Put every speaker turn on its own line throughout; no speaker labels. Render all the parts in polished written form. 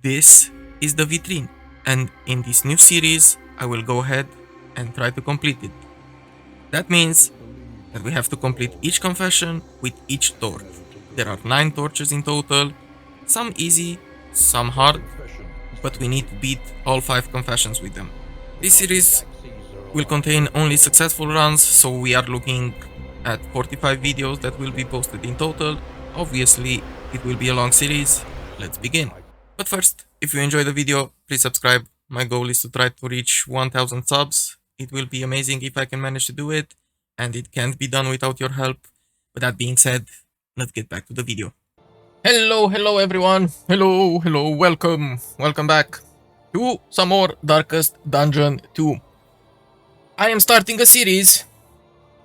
This is the vitrine, and in this new series, I will go ahead and try to complete it. That means that we have to complete each confession with each torch. There are 9 torches in total, some easy, some hard, but we need to beat all 5 confessions with them. This series will contain only successful runs, so we are looking at 45 videos that will be posted in total. Obviously, it will be a long series. Let's begin. But first, if you enjoyed the video, please subscribe. My goal is to try to reach 1000 subs. It will be amazing if I can manage to do it, and it can't be done without your help. With that being said, let's get back to the video. Hello everyone. Hello, welcome back to some more Darkest Dungeon 2. I am starting a series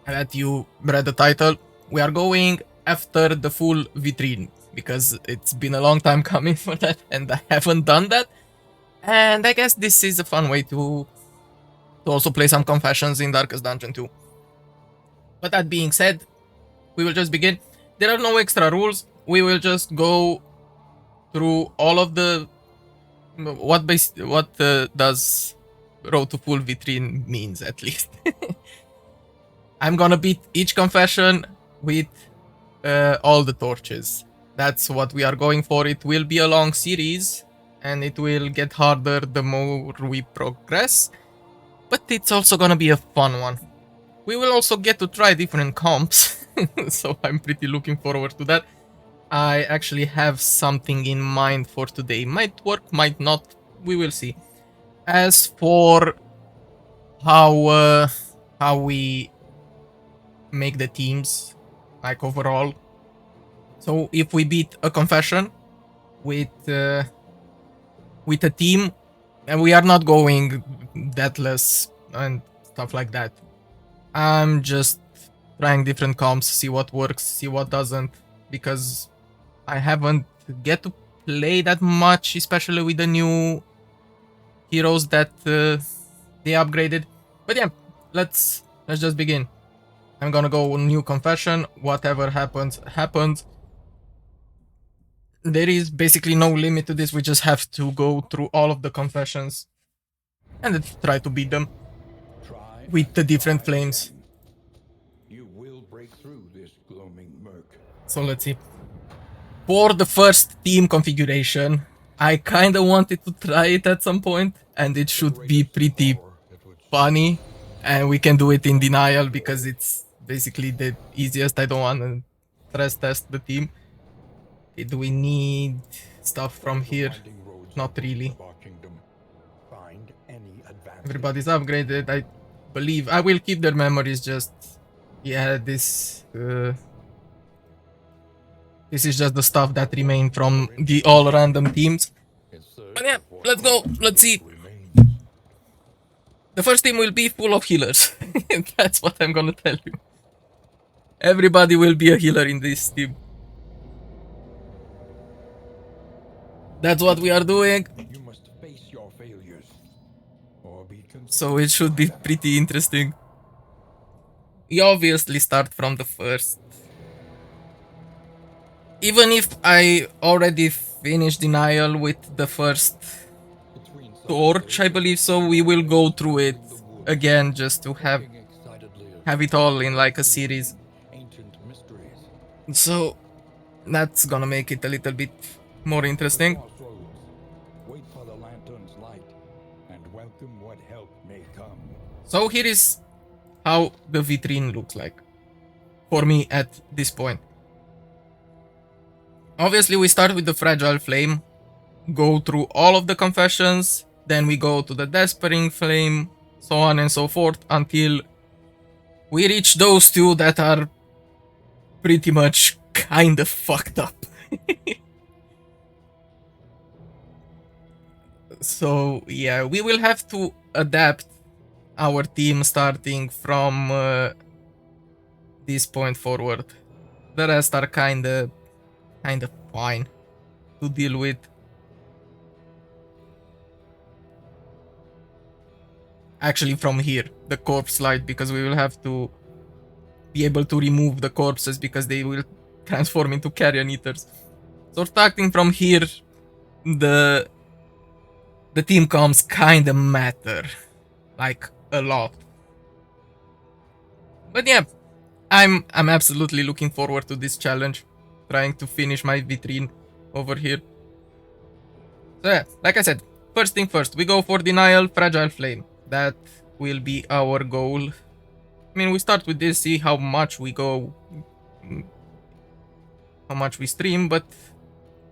that you read the title. We are going after the full vitrine because it's been a long time coming for that and I haven't done that. And I guess this is a fun way to also play some confessions in Darkest Dungeon 2. But that being said, we will just begin. There are no extra rules. We will just go through all of the what does Road to Full Vitrine means, at least. I'm gonna beat each confession with all the torches. That's what we are going for. It will be a long series, and it will get harder the more we progress, but it's also gonna be a fun one. We will also get to try different comps, so I'm pretty looking forward to that. I actually have something in mind for today. Might work, might not. We will see. As for how we make the teams, like overall. So if we beat a confession with a team, and we are not going deathless and stuff like that. I'm just trying different comps, see what works, see what doesn't, because I haven't get to play that much, especially with the new heroes that they upgraded. But yeah, let's just begin. I'm gonna go new confession. Whatever happens, happens. There is basically no limit to this. We just have to go through all of the confessions and then try to beat them with the different flames.
You will break through this gloaming murk.
So let's see. For the first team configuration, I kind of wanted to try it at some point, and it should be pretty funny, and we can do it in denial because it's basically the easiest. I don't want to stress test the team. Okay, do we need stuff from here? Not really. Everybody's upgraded, I believe. I will keep their memories, just... yeah, this is just the stuff that remained from the all random teams. But yeah, let's go. Let's see. The first team will be full of healers. That's what I'm gonna tell you. Everybody will be a healer in this team. That's what we are doing.
You must face your failures, or be
so it should be pretty interesting. We obviously start from the first. Even if I already finished denial with the first torch, I believe so, we will go through it again just to have it all in like a series. So that's gonna make it a little bit more interesting.
Wait for the lantern's light and welcome what help may come.
So here is how the vitrine looks like for me at this point. Obviously, we start with the fragile flame, go through all of the confessions, then we go to the despairing flame, so on and so forth, until we reach those two that are pretty much kind of fucked up. So yeah, we will have to adapt our team starting from this point forward. The rest are kind of fine to deal with. Actually, from here, the corpse slide, because we will have to be able to remove the corpses because they will transform into carrion eaters. So starting from here, the the team comps kinda matter. Like, a lot. But yeah, I'm absolutely looking forward to this challenge. Trying to finish my vitrine over here. So yeah, like I said, first thing first, we go for Denial, Fragile Flame. That will be our goal. I mean, we start with this, see how much we go, how much we stream, but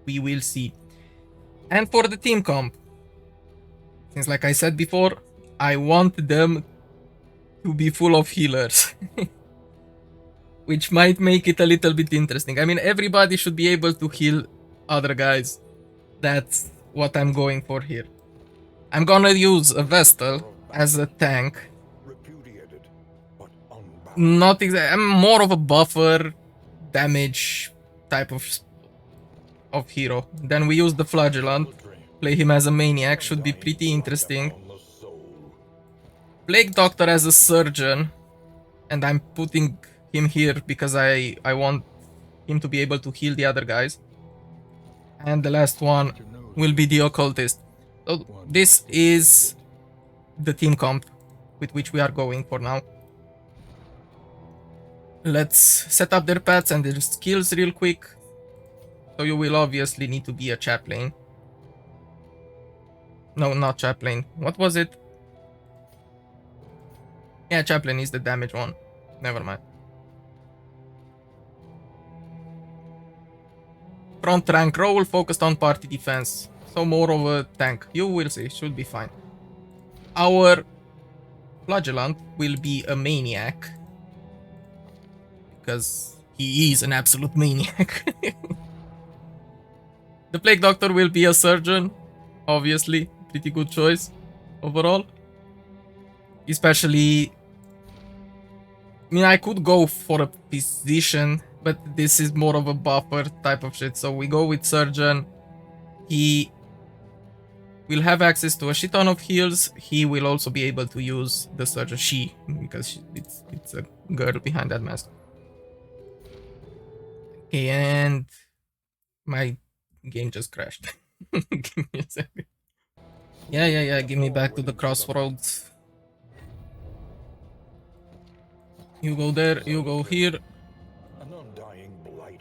we will see. And for the team comp, since like I said before, I want them to be full of healers. Which might make it a little bit interesting. I mean, everybody should be able to heal other guys. That's what I'm going for here. I'm gonna use a Vestal as a tank.
Repudiated, but unbound.
Not exactly. I'm more of a buffer, damage type of hero. Then we use the Flagellant. Play him as a maniac. Should be pretty interesting. Plague Doctor as a surgeon. And I'm putting him here because I want him to be able to heal the other guys. And the last one will be the Occultist. So this is the team comp with which we are going for now. Let's set up their paths and their skills real quick. So you will obviously need to be a chaplain. No, not chaplain. What was it? Yeah, chaplain is the damage one. Never mind. Front rank role focused on party defense. So more of a tank. You will see, should be fine. Our Flagellant will be a maniac. Because he is an absolute maniac. The Plague Doctor will be a surgeon. Obviously, pretty good choice overall. Especially, I mean, I could go for a physician, but this is more of a buffer type of shit. So we go with surgeon. He will have access to a shit ton of heals. He will also be able to use the surgeon. She, because it's a girl behind that mask. Okay, and my game just crashed. Give me a second. Yeah. Give me back to the crossroads. You go there, you go here.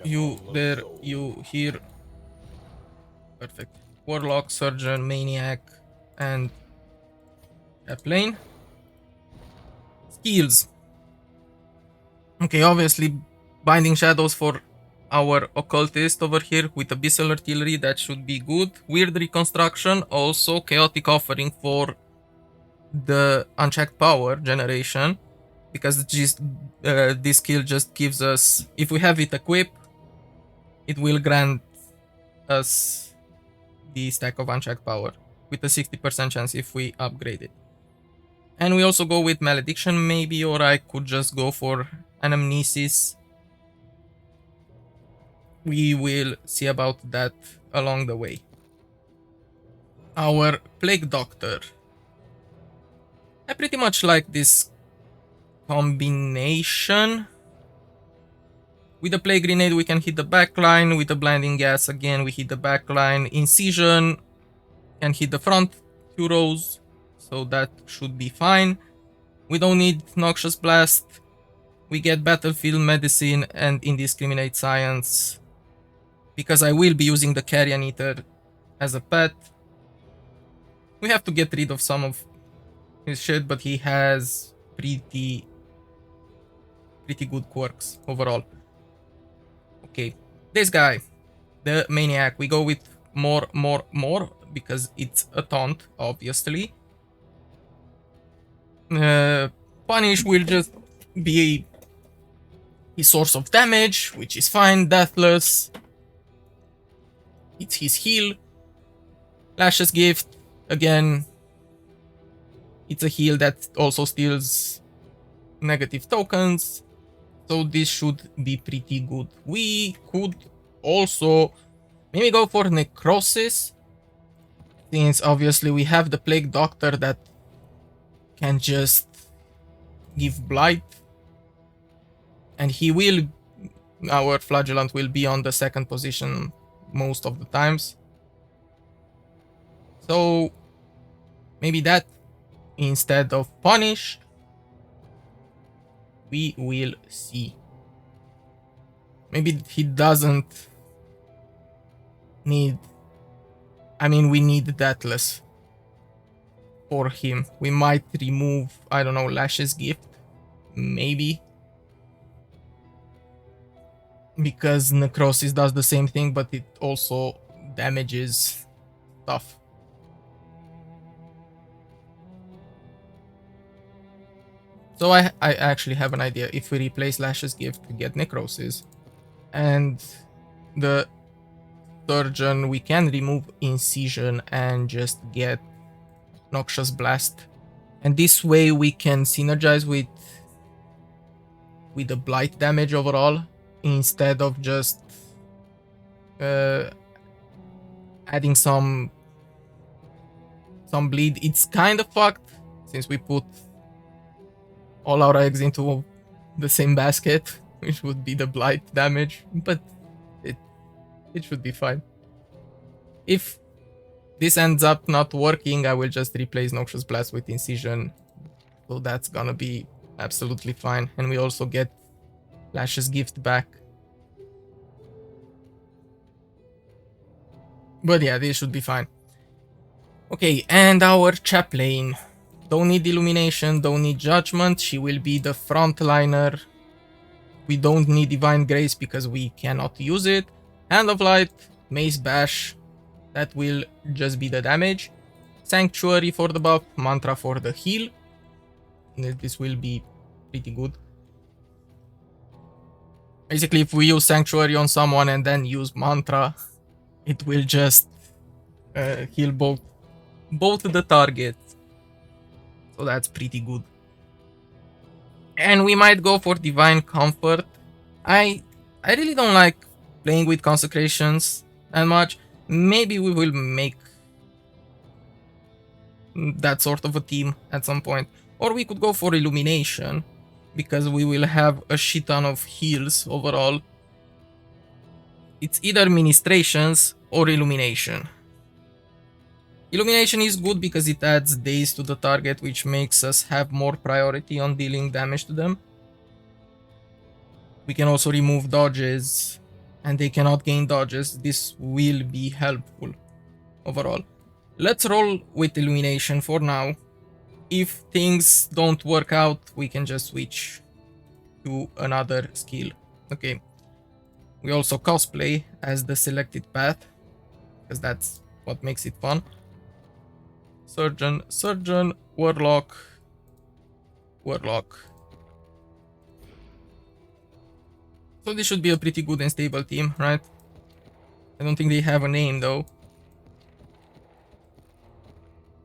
You there, you here. Perfect. Warlock, Surgeon, Maniac, and Chaplain. Skills. Okay, obviously Binding Shadows for our Occultist over here with Abyssal Artillery, that should be good. Weird Reconstruction, also Chaotic Offering for the Unchecked Power generation. Because this skill just gives us, if we have it equipped, it will grant us the stack of Unchecked Power with a 60% chance if we upgrade it. And we also go with Malediction maybe, or I could just go for Anamnesis. We will see about that along the way. Our Plague Doctor. I pretty much like this combination. With the Plague Grenade we can hit the backline, with the Blinding Gas again we hit the backline. Incision can hit the front 2 rows, so that should be fine. We don't need Noxious Blast. We get Battlefield Medicine and Indiscriminate Science, because I will be using the Carrion Eater as a pet. We have to get rid of some of his shit, but he has pretty good quirks overall. Okay, this guy, the Maniac, we go with more, because it's a taunt, obviously. Punish will just be his source of damage, which is fine. Deathless, it's his heal. Lashes Gift, again, it's a heal that also steals negative tokens. So this should be pretty good. We could also maybe go for Necrosis, since obviously we have the Plague Doctor that can just give Blight. And he will, our Flagellant will be on the second position most of the times. So Maybe that instead of punish. We will see. Maybe he doesn't need. I mean, we need Deathless for him. We might remove, I don't know, Lash's gift. Maybe. Because Necrosis does the same thing, but it also damages stuff. So I actually have an idea. If we replace Lash's gift, we get Necrosis. And the Surgeon, we can remove Incision and just get Noxious Blast. And this way we can synergize with the Blight damage overall, instead of just adding some bleed. It's kind of fucked since we put all our eggs into the same basket, which would be the Blight damage, but it should be fine. If this ends up not working, I will just replace Noxious Blast with Incision, so that's gonna be absolutely fine. And we also get Lash's gift back. But yeah, this should be fine. Okay, and our Chaplain. Don't need Illumination, don't need Judgment. She will be the frontliner. We don't need Divine Grace because we cannot use it. Hand of Light, Mace Bash. That will just be the damage. Sanctuary for the buff, Mantra for the heal. This will be pretty good. Basically, if we use Sanctuary on someone and then use Mantra, it will just heal both the targets. So that's pretty good. And we might go for Divine Comfort. I really don't like playing with Consecrations that much. Maybe we will make that sort of a team at some point. Or we could go for Illumination, because we will have a shit ton of heals overall. It's either Ministrations or Illumination. Illumination is good because it adds daze to the target, which makes us have more priority on dealing damage to them. We can also remove dodges, and they cannot gain dodges. This will be helpful overall. Let's roll with Illumination for now. If things don't work out, we can just switch to another skill. Okay. We also cosplay as the selected path, because that's what makes it fun. Surgeon, Warlock. So this should be a pretty good and stable team, right? I don't think they have a name though.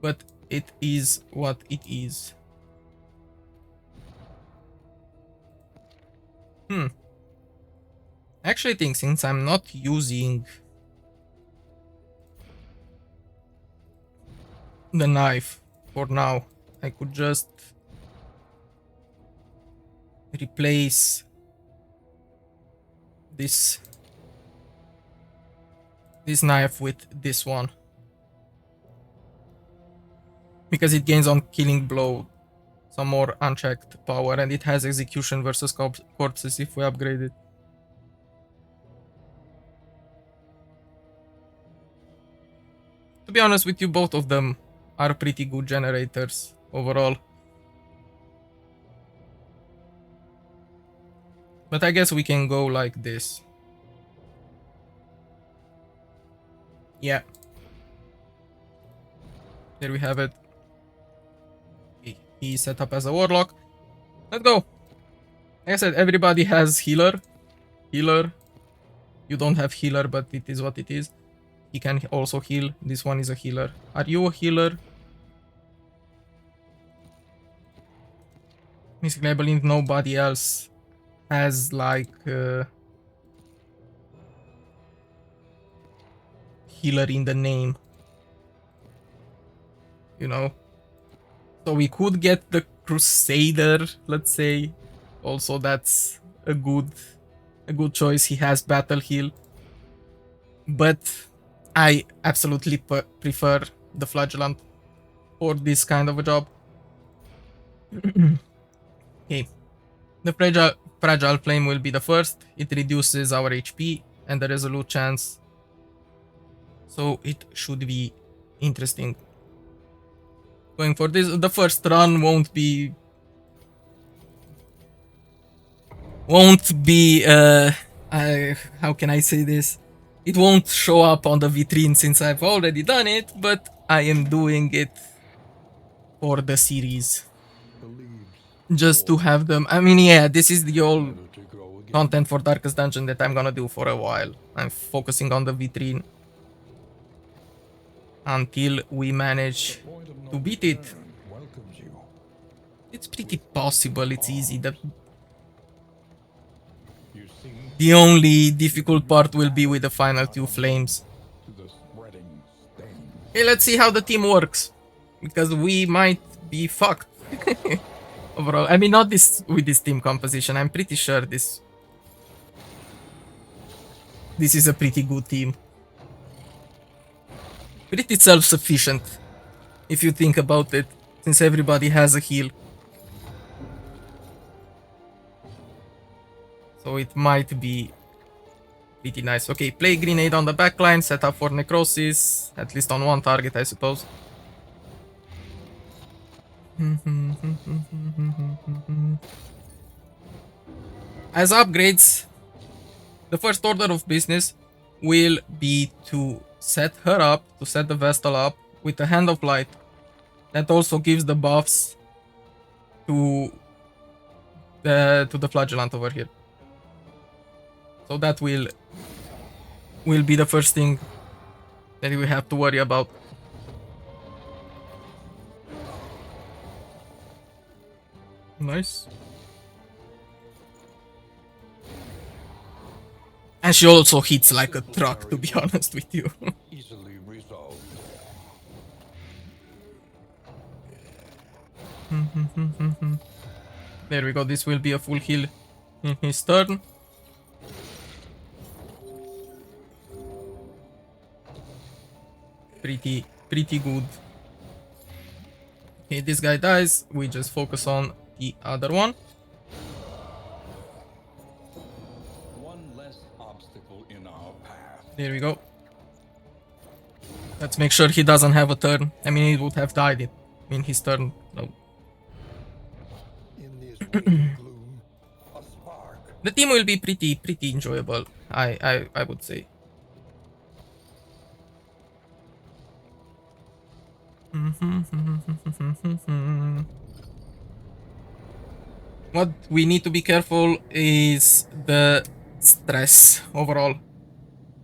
But it is what it is. I actually think, since I'm not using the knife for now, I could just replace this knife with this one, because it gains on killing blow some more unchecked power, and it has execution versus corpses if we upgrade it. To be honest with you, both of them are pretty good generators overall. But I guess we can go like this. Yeah. There we have it. He's set up as a warlock. Let's go. Like I said, everybody has healer. You don't have healer, but it is what it is. He can also heal. This one is a healer. Are you a healer? Basically, I believe nobody else has like healer in the name. You know? So we could get the Crusader, let's say. Also, that's a good choice. He has battle heal. But I absolutely prefer the Flagellant. for this kind of a job. Okay, the fragile flame will be the first. It reduces our HP and the resolute chance, so it should be interesting. Going for this, the first run won't be how can I say this? It won't show up on the vitrine since I've already done it, but I am doing it for the series. Just to have them. I mean, yeah, this is the old content for Darkest Dungeon that I'm gonna do for a while. I'm focusing on the vitrine until we manage to beat it. It's pretty possible, it's easy. The only difficult part will be with the final two flames. Okay, let's see how the team works. Because we might be fucked. Overall. I mean, not this with this team composition. I'm pretty sure this is a pretty good team. Pretty self-sufficient, if you think about it, since everybody has a heal. So it might be pretty nice. Okay, play grenade on the backline, set up for necrosis, at least on one target, I suppose. As upgrades, the first order of business will be to set her up, to set the Vestal up with a Hand of Light. That also gives the buffs to the Flagellant over here. So that will be the first thing that we have to worry about. Nice. And she also hits like a truck, to be honest with you.
Easily resolved.
There we go, this will be a full heal in his turn. Pretty good. Okay, this guy dies, we just focus on the other one.
One less obstacle in our path.
There we go. Let's make sure he doesn't have a turn. I mean, he would have died in his turn. No.
In this waiting gloom, a spark.
The team will be pretty enjoyable, I would say. What we need to be careful is the stress overall.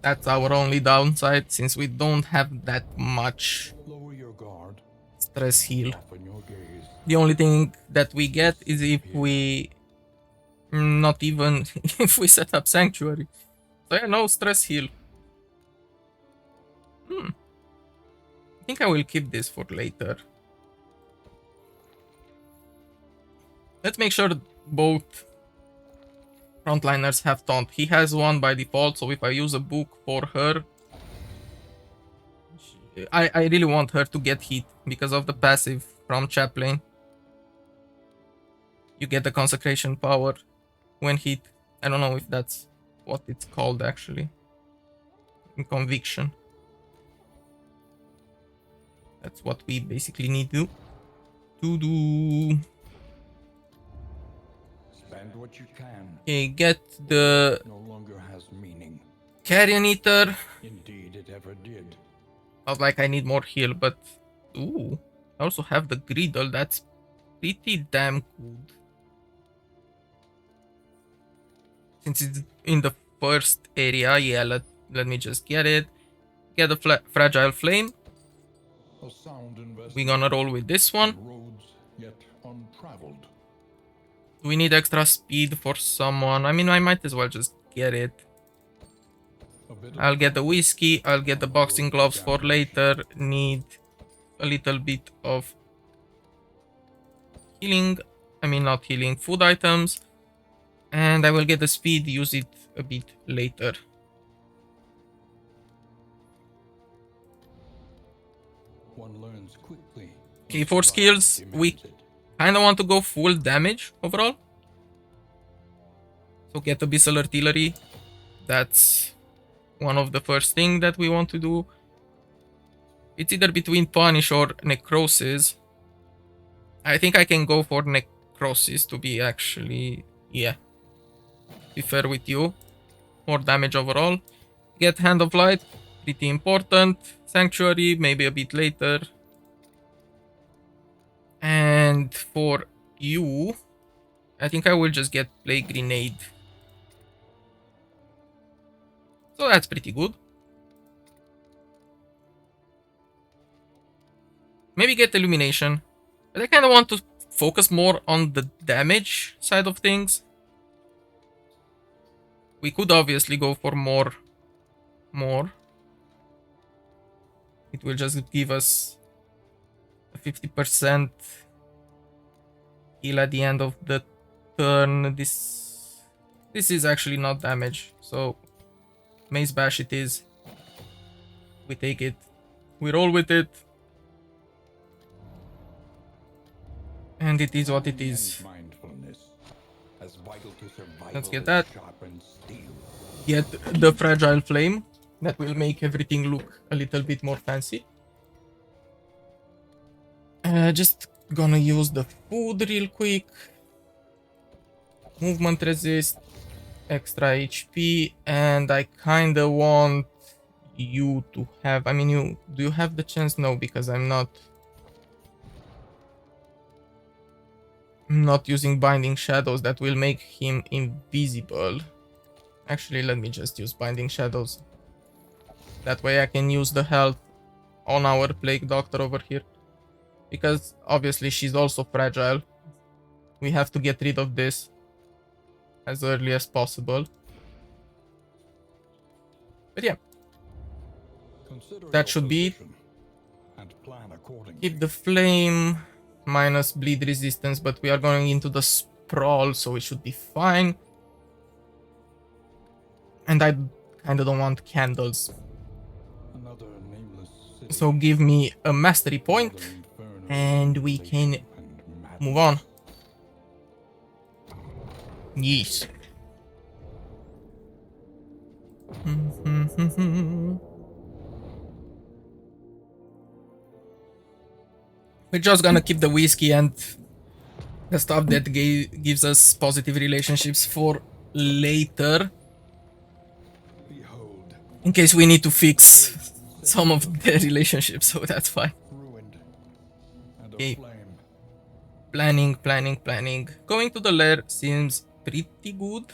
That's our only downside, since we don't have that much
Lower your guard.
stress heal.
Open your gaze.
The only thing that we get is if we not even if we set up Sanctuary. So yeah, no stress heal. I think I will keep this for later. Let's make sure both frontliners have taunt. He has one by default, so if I use a book for her, I really want her to get hit because of the passive from Chaplain. You get the consecration power when hit. I don't know if that's what it's called actually. In conviction. That's what we basically need to do.
Spend what you can.
Okay, get the
No longer has meaning.
Carrion Eater.
Indeed, it ever did.
Felt like I need more heal, but ooh, I also have the Griddle. That's pretty damn good. Since it's in the first area, yeah, let me just get it. Get the Fragile Flame.
A sound
We're gonna roll with this one.
roads yet untraveled.
Do we need extra speed for someone? I mean, I might as well just get it. I'll get the whiskey, I'll get the boxing gloves for later. Need a little bit of healing. I mean, not healing, food items. And I will get the speed, use it a bit later.
One learns quickly.
Okay, for skills, we kind of want to go full damage overall. So get Abyssal Artillery. That's one of the first thing that we want to do. It's either between Punish or Necrosis. I think I can go for Necrosis to be actually, yeah, be fair with you. More damage overall. Get Hand of Light, pretty important. Sanctuary, maybe a bit later. And for you, I think I will just get Plague Grenade. So that's pretty good. Maybe get Illumination. But I kind of want to focus more on the damage side of things. We could obviously go for more. It will just give us a 50% heal at the end of the turn. This is actually not damage. So Mace Bash it is. We take it. We roll with it. And it is what it is. Let's get that. Get the Fragile Flame. That will make everything look a little bit more fancy. Just gonna use the food real quick. Movement resist. Extra HP. And I kinda want you to have... I mean, do you have the chance? No, because I'm not using Binding Shadows. That will make him invisible. Actually, let me just use Binding Shadows. That way I can use the health on our Plague Doctor over here. Because obviously she's also fragile. We have to get rid of this as early as possible. But yeah. That should be it. Keep the flame. Minus bleed resistance, but we are going into the sprawl, so it should be fine. And I kinda don't want candles. So give me a mastery point, and we can move on. Yes. We're just gonna keep the whiskey and the stuff that gives us positive relationships for later. In case we need to fix some of the relationships, so that's fine. Okay. Planning. Going to the lair seems pretty good.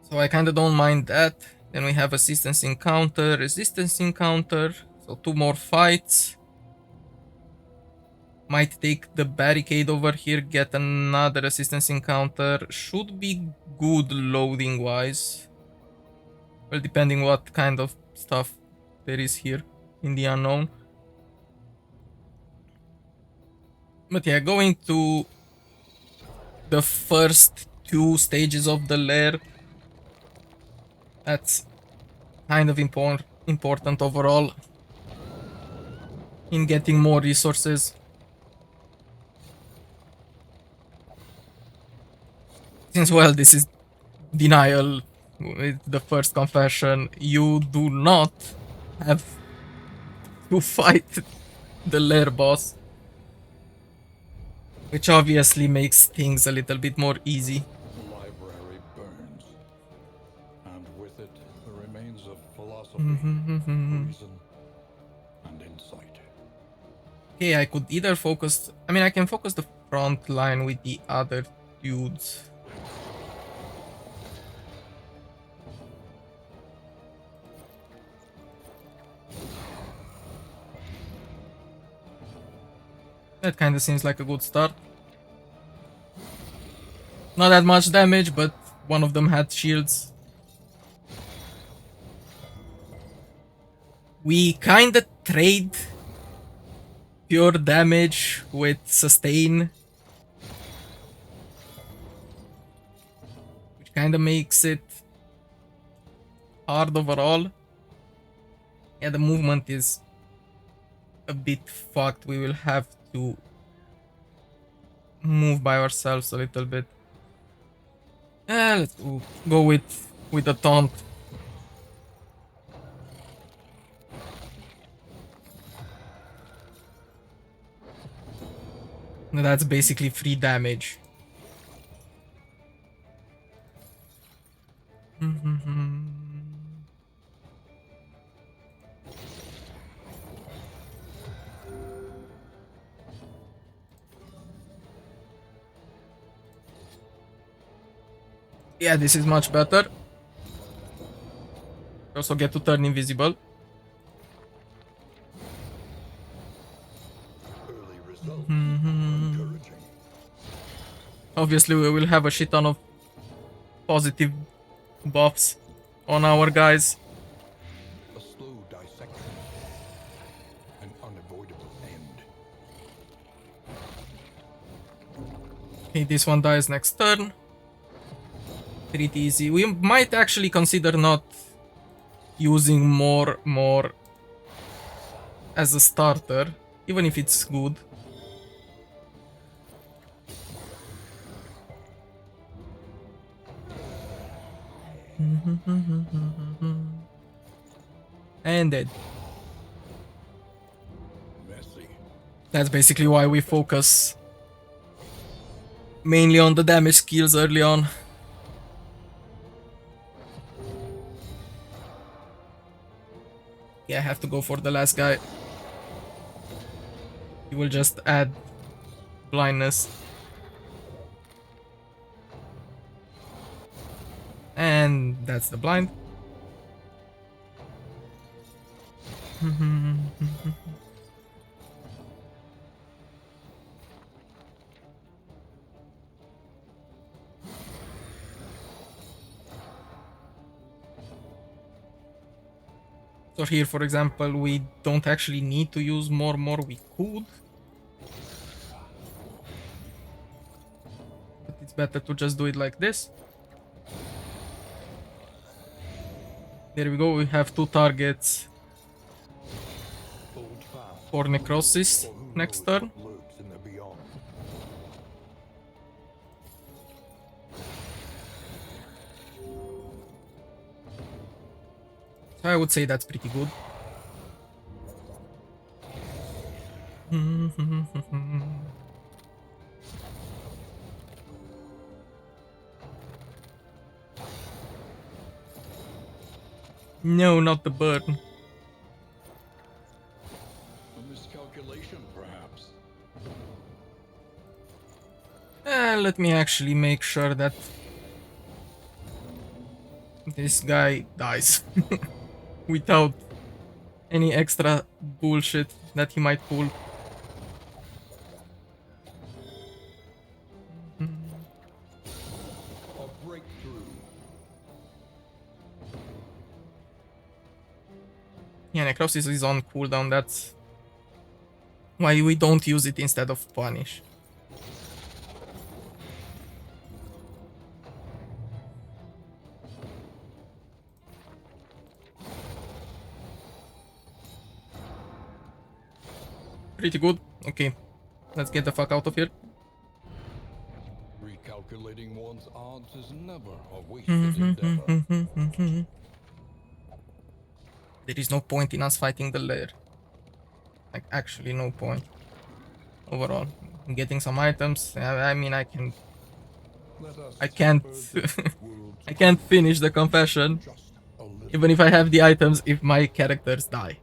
So I kinda don't mind that. Then we have assistance encounter, resistance encounter. So 2 more fights. Might take the barricade over here, get another assistance encounter. Should be good loading wise. Well, depending what kind of stuff there is here in the unknown. But yeah, going to the first 2 stages of the lair. That's kind of important overall in getting more resources. Since, well, this is denial with the first confession, you do not have to fight the lair boss. Which obviously makes things a little bit more easy.
The library burns, and with it the remains of philosophy, reason, and insight.
Okay, I could either focus... I mean, I can focus the front line with the other dudes. That kind of seems like a good start. Not that much damage, but one of them had shields. We kinda trade pure damage with sustain, which kinda makes it hard overall. Yeah, the movement is a bit fucked. We will have to move by ourselves a little bit. Let's go with a taunt. That's basically free damage. Yeah, this is much better. Also get to turn invisible.
Early results encouraging.
Obviously, we will have a shit ton of positive buffs on our guys.
A slow dissection. An unavoidable end.
Okay, this one dies next turn. Pretty easy. We might actually consider not using more as a starter, even if it's good. And dead.
Messy.
That's basically why we focus mainly on the damage skills early on. Yeah, I have to go for the last guy. He will just add blindness. And that's the blind. So here, for example, we don't actually need to use more. We could. But it's better to just do it like this. There we go, we have two targets
Hold fast.
for necrosis
For who
next
knows
turn.
what lurks in the beyond.
So I would say that's pretty good. No, not the burn.
A miscalculation, perhaps.
Let me actually make sure that this guy dies without any extra bullshit that he might pull.
A breakthrough.
Yeah, necrosis is on cooldown, that's why we don't use it instead of punish. Pretty good. Okay, let's get the fuck out of here.
Recalculating one's odds is never a wasted endeavor.
There is no point in us fighting the lair. Like, actually no point. Overall. Getting some items, I mean, I can't
Let us
I can't
savor this world's
I can't finish the confession
just a little.
even if I have the items if my characters die.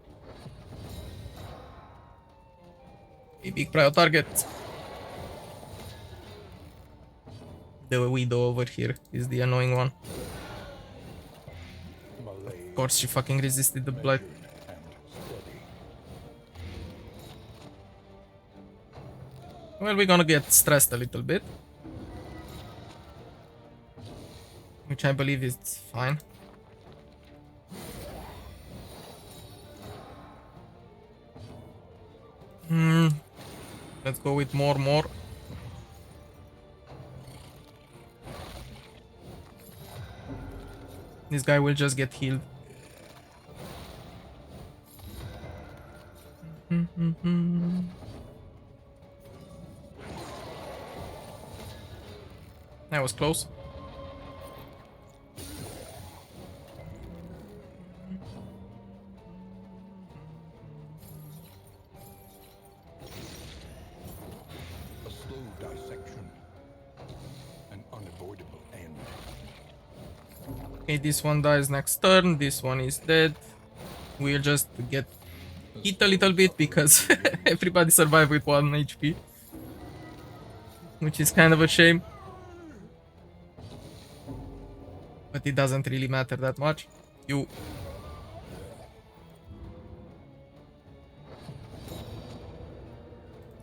A big prior target. The widow over here is the annoying one. Of course she fucking resisted the blight.
Measured and steady.
Well, we're gonna get stressed a little bit. Which I believe is fine. Let's go with more. This guy will just get healed. That was close.
A slow dissection. An unavoidable end.
Okay, this one dies next turn. This one is dead. We'll just get hit a little bit because everybody survived with 1 HP. Which is kind of a shame. But it doesn't really matter that much. You...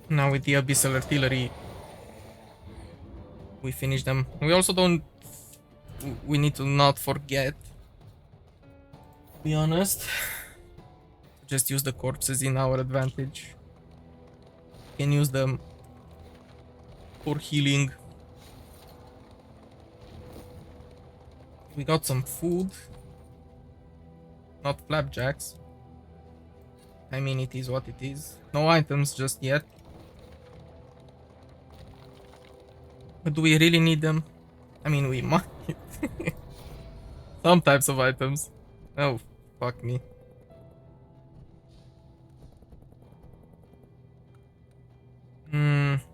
Now with the Abyssal Artillery, we finish them. We also don't... We need to not forget, to be honest. Just use the corpses in our advantage. Can use them for healing. We got some food. Not flapjacks. I mean, it is what it is. No items just yet. But do we really need them? I mean, we might. Some types of items. Oh, fuck me.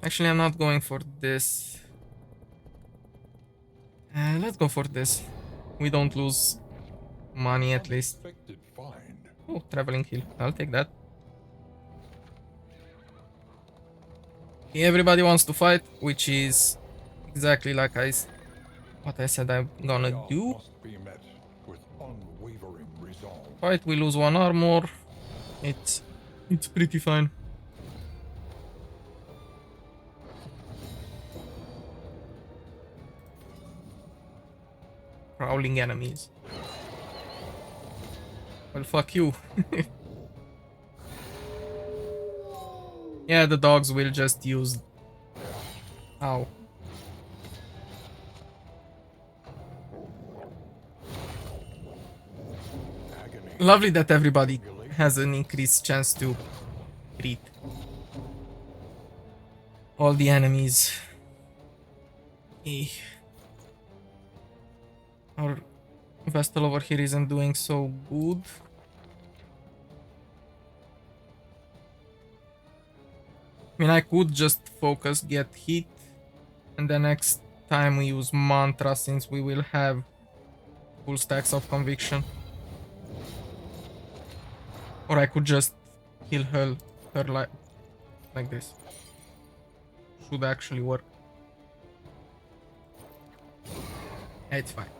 Actually, I'm not going for this. Let's go for this. We don't lose money at least.
Unexpected find.
Oh, traveling heal. I'll take that. Okay, everybody wants to fight, which is exactly like what I said I'm gonna
Chaos
do.
must be met with unwavering resolve.
Fight, we lose 1 armor. It's pretty fine. Prowling enemies. Well, fuck you. Yeah, the dogs will just use... Ow.
Agony.
Lovely that everybody has an increased chance to treat all the enemies. Eh. Our Vestal over here isn't doing so good. I mean, I could just focus, get hit, and the next time we use mantra since we will have full stacks of conviction. Or I could just kill her like this. Should actually work. It's fine.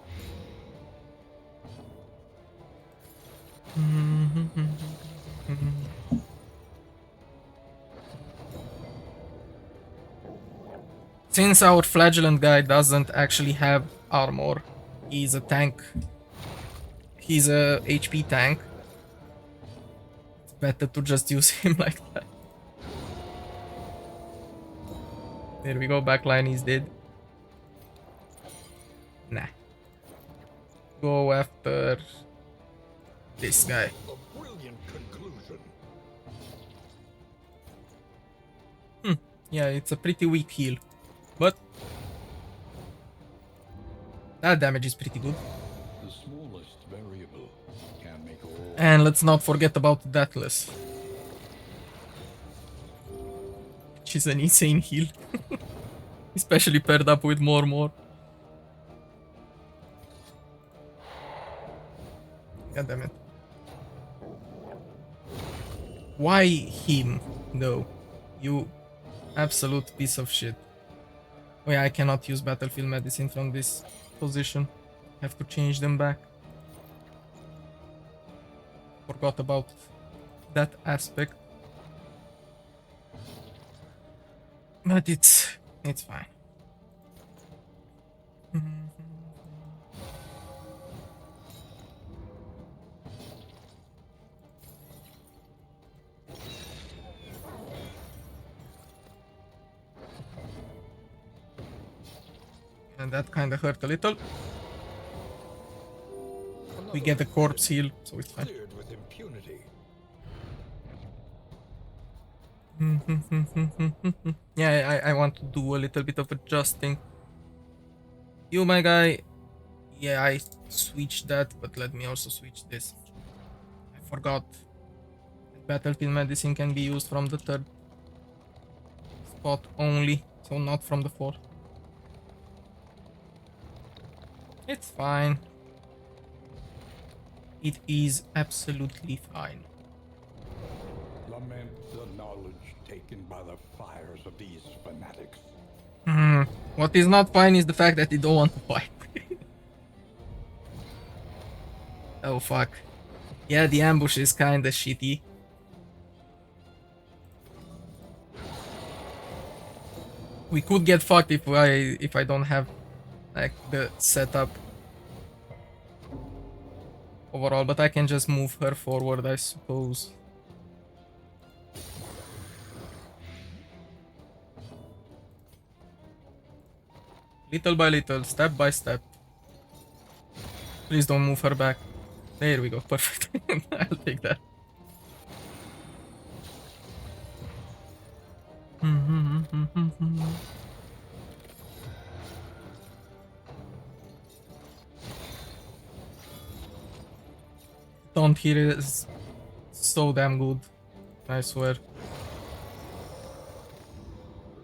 Since our flagellant guy doesn't actually have armor, he's a tank. He's a HP tank. It's better to just use him like that. There we go, backline is dead. Nah. Go after this guy.
A brilliant conclusion.
Yeah, it's a pretty weak heal. But that damage is pretty good.
The smallest variable can make all.
And let's not forget about Deathless. Which is an insane heal. Especially paired up with more. God damn it. Why him, though? You absolute piece of shit. Oh yeah, I cannot use battlefield medicine from this position. Have to change them back. Forgot about that aspect. But it's fine. And that kind of hurt a little. We get a corpse heal, so it's fine.
Cleared with impunity.
Yeah, I want to do a little bit of adjusting. You, my guy. Yeah, I switched that, but let me also switch this. I forgot. Battlefield medicine can be used from the third spot only, so not from the fourth. It's fine. It is absolutely fine.
Lament the knowledge taken by the fires of these fanatics.
What is not fine is the fact that they don't want to fight. Oh fuck. Yeah, the ambush is kinda shitty. We could get fucked if I don't have like the setup overall, but I can just move her forward, I suppose. Little by little, step by step. Please don't move her back. There we go, perfect. I'll take that. Don't hear it is so damn good, I swear.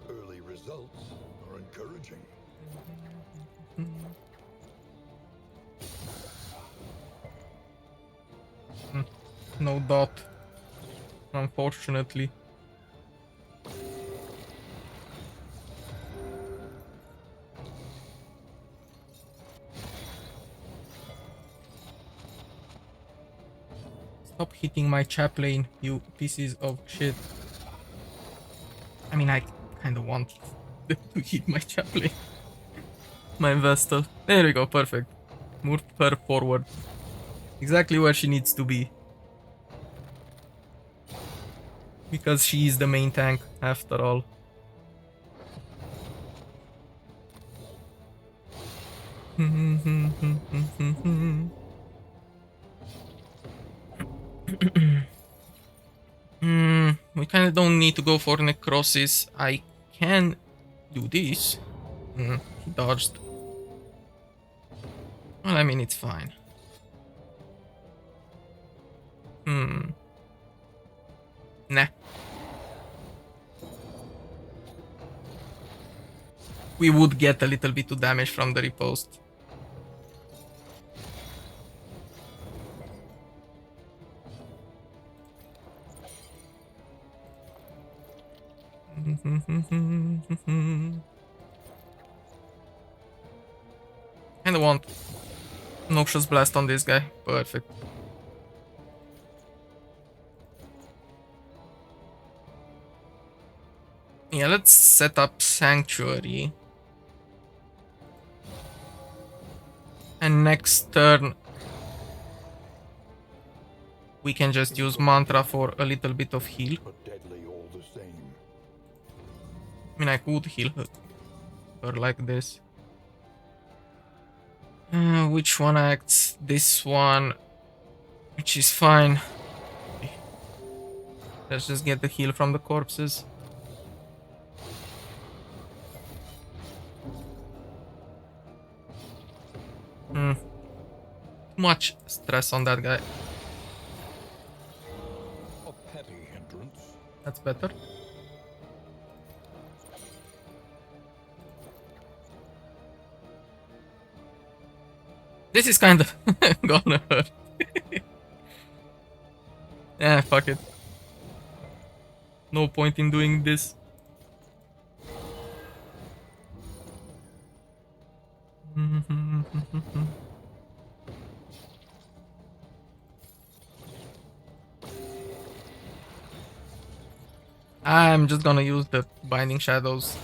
Early results are encouraging.
No dot, unfortunately. Stop hitting my chaplain, you pieces of shit. I mean, I kind of want them to hit my chaplain. My Vestal. There we go, perfect. Move her forward. Exactly where she needs to be. Because she is the main tank, after all. We kind of don't need to go for necrosis. I can do this. He dodged. Well, I mean, it's fine. Nah. We would get a little bit of damage from the riposte. Kinda want Noxious Blast on this guy. Perfect. Yeah, let's set up Sanctuary. And next turn, we can just use Mantra for a little bit of heal.
But deadly all the same.
I mean, I could heal her like this. Which one acts? This one, which is fine. Let's just get the heal from the corpses. Too much stress on that guy.
A petty hindrance.
That's better. This is kind of gonna hurt. Yeah, fuck it. No point in doing this. I'm just gonna use the Binding Shadows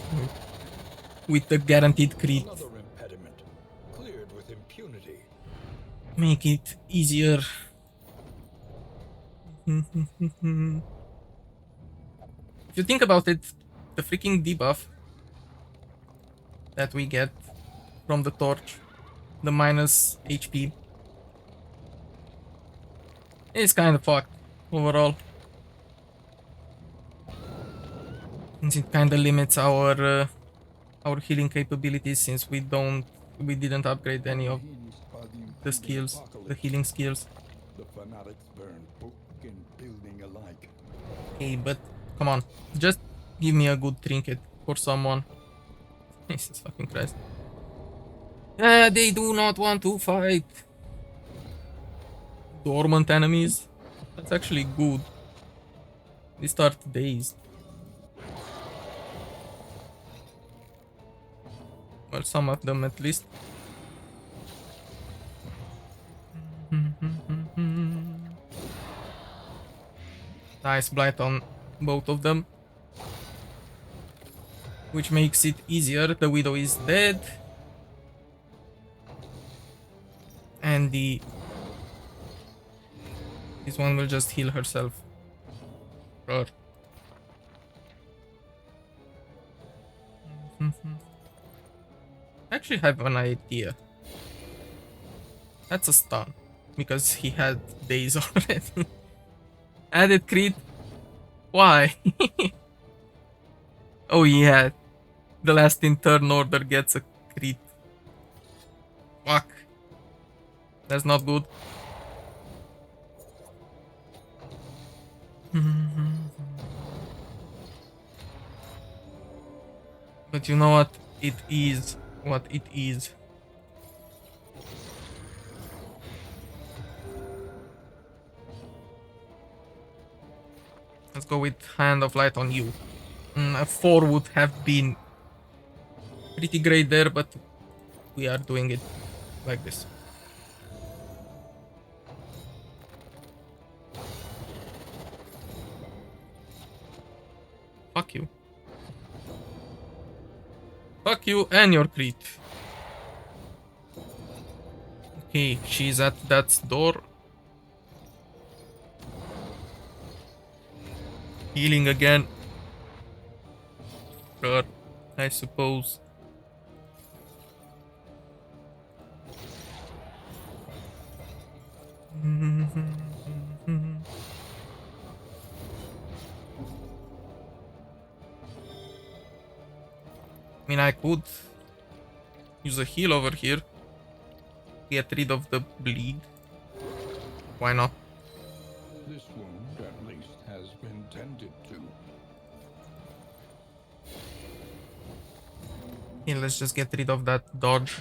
with the guaranteed crit.
Another impediment. Cleared with impunity.
Make it easier. If you think about it, the freaking debuff that we get from the torch, the minus HP, is kind of fucked overall. Since it kind of limits our healing capabilities since we didn't upgrade any of
Unhinged by the
the
impending
skills, the
apocalypse,
healing skills.
the fanatics burn book and building alike.
Okay, but come on, just give me a good trinket for someone. Jesus fucking Christ. They do not want to fight. Dormant enemies. That's actually good. They start dazed. Well, some of them at least. Nice blight on both of them, which makes it easier. The widow is dead, and this one will just heal herself. Sure. I actually have an idea. That's a stun because he had days already. Added crit. Why? Oh yeah, the last in turn order gets a crit. Fuck. That's not good. But you know what? It is what it is. Let's go with Hand of Light on you. A 4 would have been pretty great there, but we are doing it like this. Fuck you. Fuck you and your crit. Okay, she's at that door. Healing again. Sure, I suppose. I mean, I could use a heal over here. Get rid of the bleed. Why not?
This wound, at least, has been tended to.
Yeah, let's just get rid of that dodge.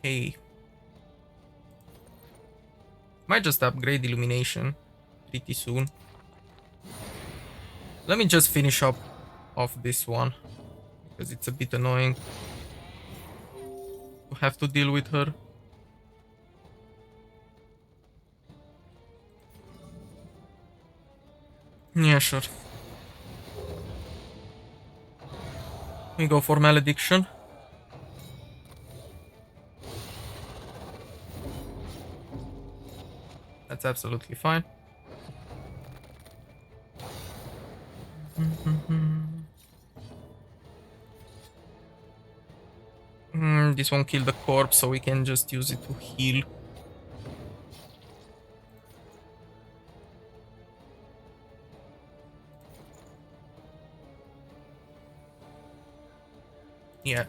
Okay. Might just upgrade illumination pretty soon. Let me just finish up off this one because it's a bit annoying to have to deal with her. Yeah, sure. We go for malediction. That's absolutely fine. This won't kill the corpse, so we can just use it to heal. Yeah.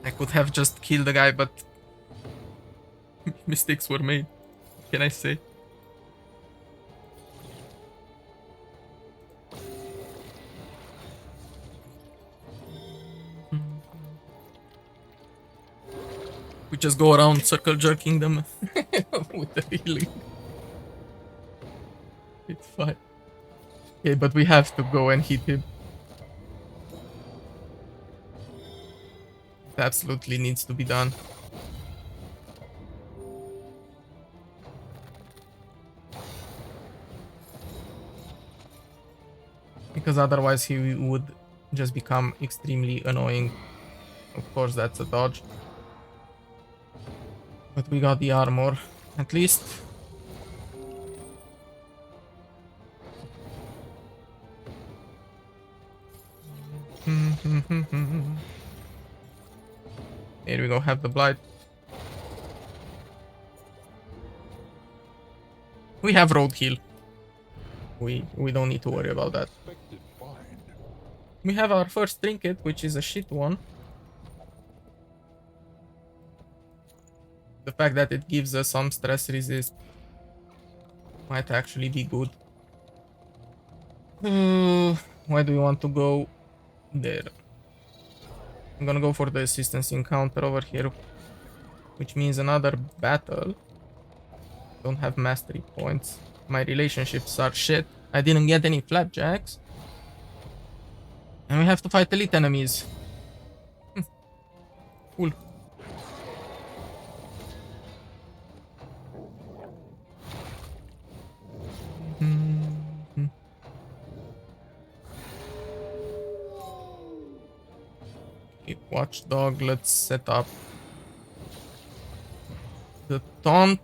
I could have just killed the guy, but mistakes were made. What can I say? We just go around circle jerking them with the healing. It's fine. Okay, but we have to go and hit him. It absolutely needs to be done. Because otherwise he would just become extremely annoying. Of course, that's a dodge. But we got the armor, at least. Here we go, have the blight. We have road heal. We don't need to worry about that.
Expected find.
We have our first trinket, which is a shit one. The fact that it gives us some stress resist might actually be good. Why do you want to go there? I'm gonna go for the assistance encounter over here, which means another battle. Don't have mastery points. My relationships are shit. I didn't get any flapjacks. And we have to fight elite enemies. Cool. Okay, watchdog, let's set up the taunt.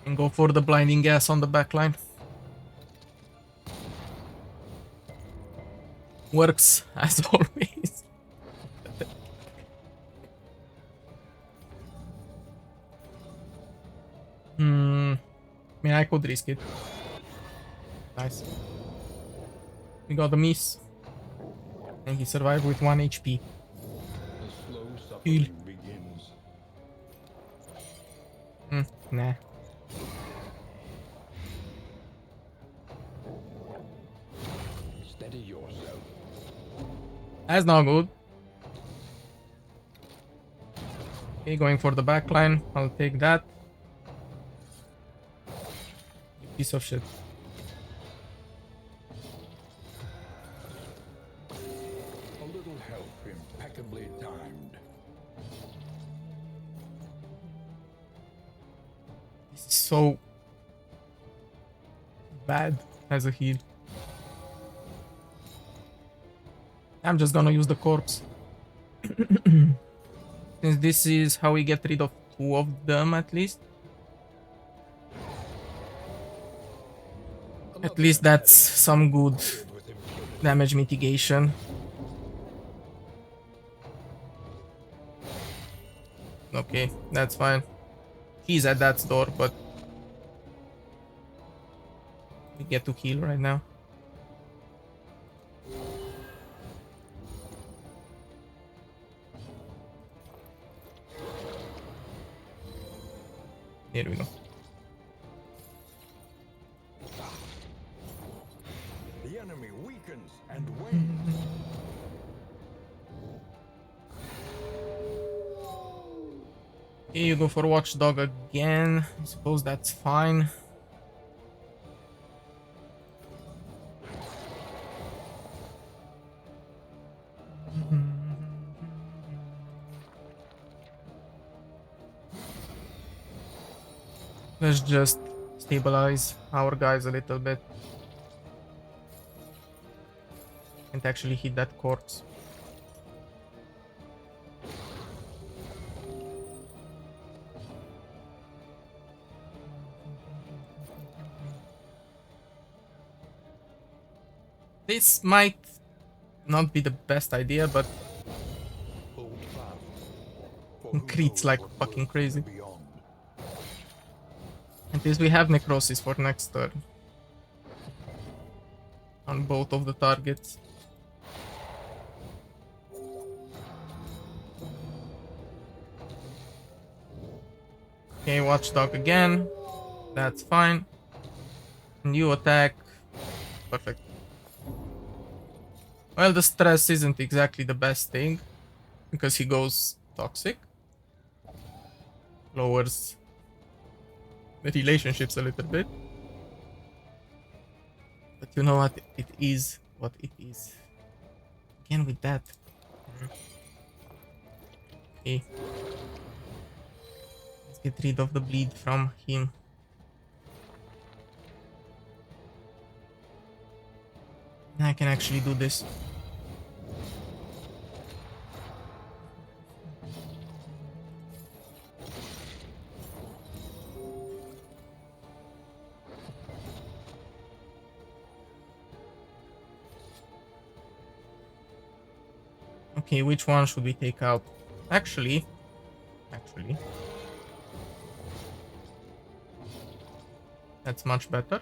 And go for the blinding gas on the backline. Works as always. I mean, I could risk it. Nice. We got the miss. And he survived with 1 HP.
The slow
Heal.
suffering begins.
Nah.
Steady yourself.
That's not good. Okay, going for the backline. I'll take that. You piece of shit.
A little help impeccably timed.
This is so bad as a heal. I'm just gonna use the corpse. Since this is how we get rid of 2 of them at least. At least that's some good damage mitigation. Okay, that's fine. He's at that door, but we get to heal right now. Here we go.
The enemy weakens and wanes.
Okay, you go for watchdog again. I suppose that's fine. Let's just stabilize our guys a little bit. And actually hit that corpse. This might not be the best idea, but
Hold fast. For who
creeps
knows
like
what
fucking
lurks
crazy.
beyond.
At least we have necrosis for next turn. On both of the targets. Okay, watchdog again. That's fine. New attack. Perfect. Well, the stress isn't exactly the best thing. Because he goes toxic. Lowers the relationships a little bit. But you know what? It is what it is. Again with that. Okay. Let's get rid of the bleed from him. I can actually do this. Okay, which one should we take out? Actually, that's much better.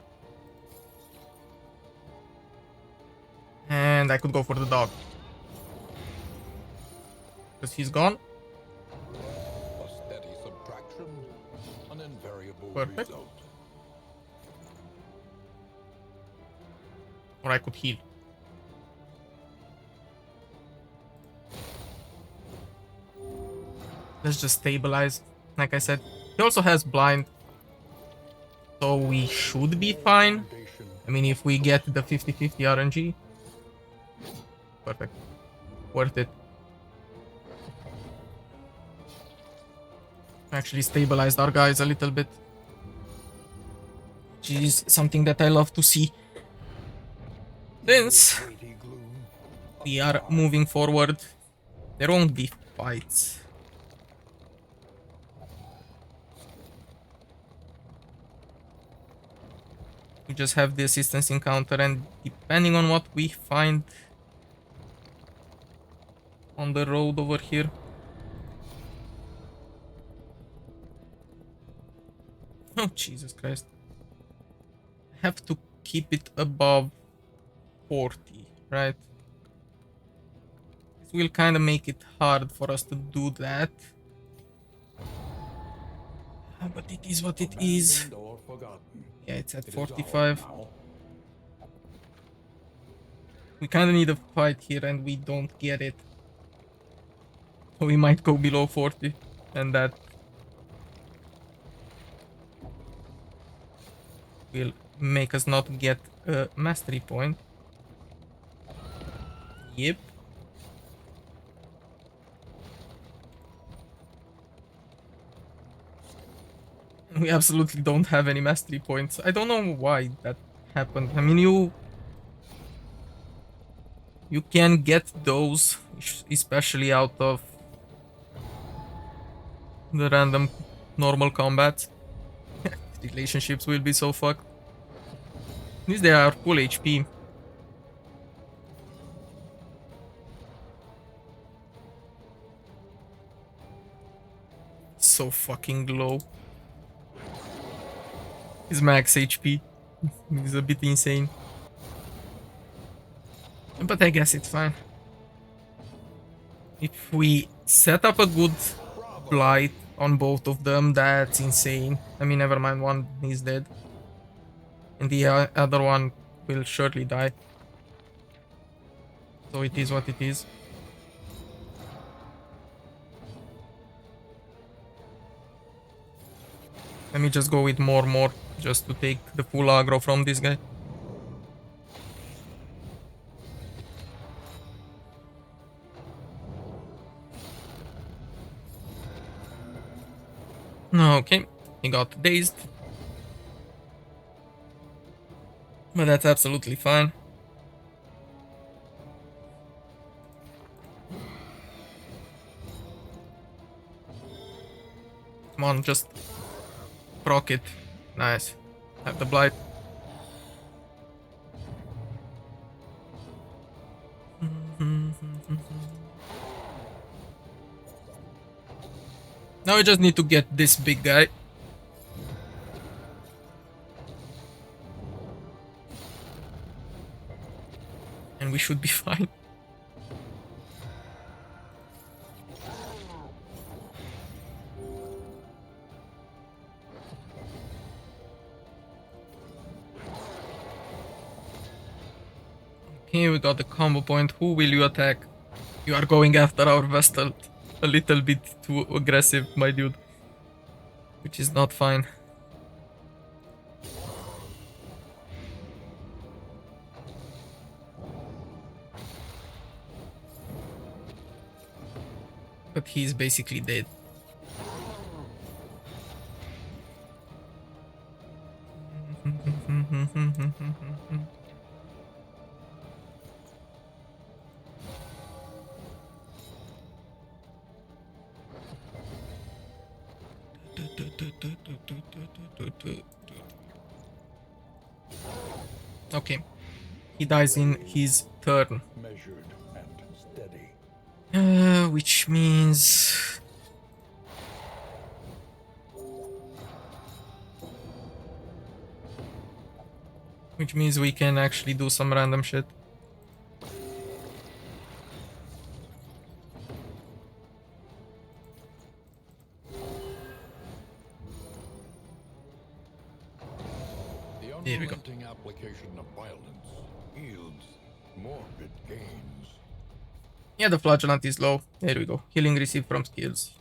And I could go for the dog. Because he's gone.
A steady subtraction, an invariable
Perfect.
result.
Or I could heal. Let's just stabilize. Like I said, he also has blind. So we should be fine.
Foundation
I mean, if we get the 50-50 RNG. Perfect. Worth it. Actually stabilized our guys a little bit. Which is something that I love to see. Since
weighty gloom,
we are moving forward, there won't be fights. We just have the assistance encounter, and depending on what we find on the road over here. Oh, Jesus Christ. I have to keep it above 40, right? This will kind of make it hard for us to do that. But it is what it is.
abandoned or forgotten.
Yeah, it's at
It is ours
45.
now.
We kind of need a fight here and we don't get it. So we might go below 40. And that will make us not get a mastery point. Yep. We absolutely don't have any mastery points. I don't know why that happened. I mean, you can get those, especially out of the random normal combat. Relationships will be so fucked. At least they are full HP. So fucking low. His max HP is a bit insane. But I guess it's fine. If we set up a good blight on both of them, that's insane. I mean, never mind, one is dead. And the other one will surely die. So it is what it is. Let me just go with more, just to take the full aggro from this guy. Okay, he got dazed. But that's absolutely fine. Come on, just proc it. Nice. Have the blight. Now we just need to get this big guy. And we should be fine. Okay, we got the combo point. Who will you attack? You are going after our Vestal. A little bit too aggressive, my dude. Which is not fine. But he's basically dead. Okay. He dies in his turn.
Measured and steady.
Which means... Which means we can actually do some random shit.
The
There we go.
unrelenting application of violence yields morbid gains.
Yeah, the flagellant is low. There we go. Healing received from skills.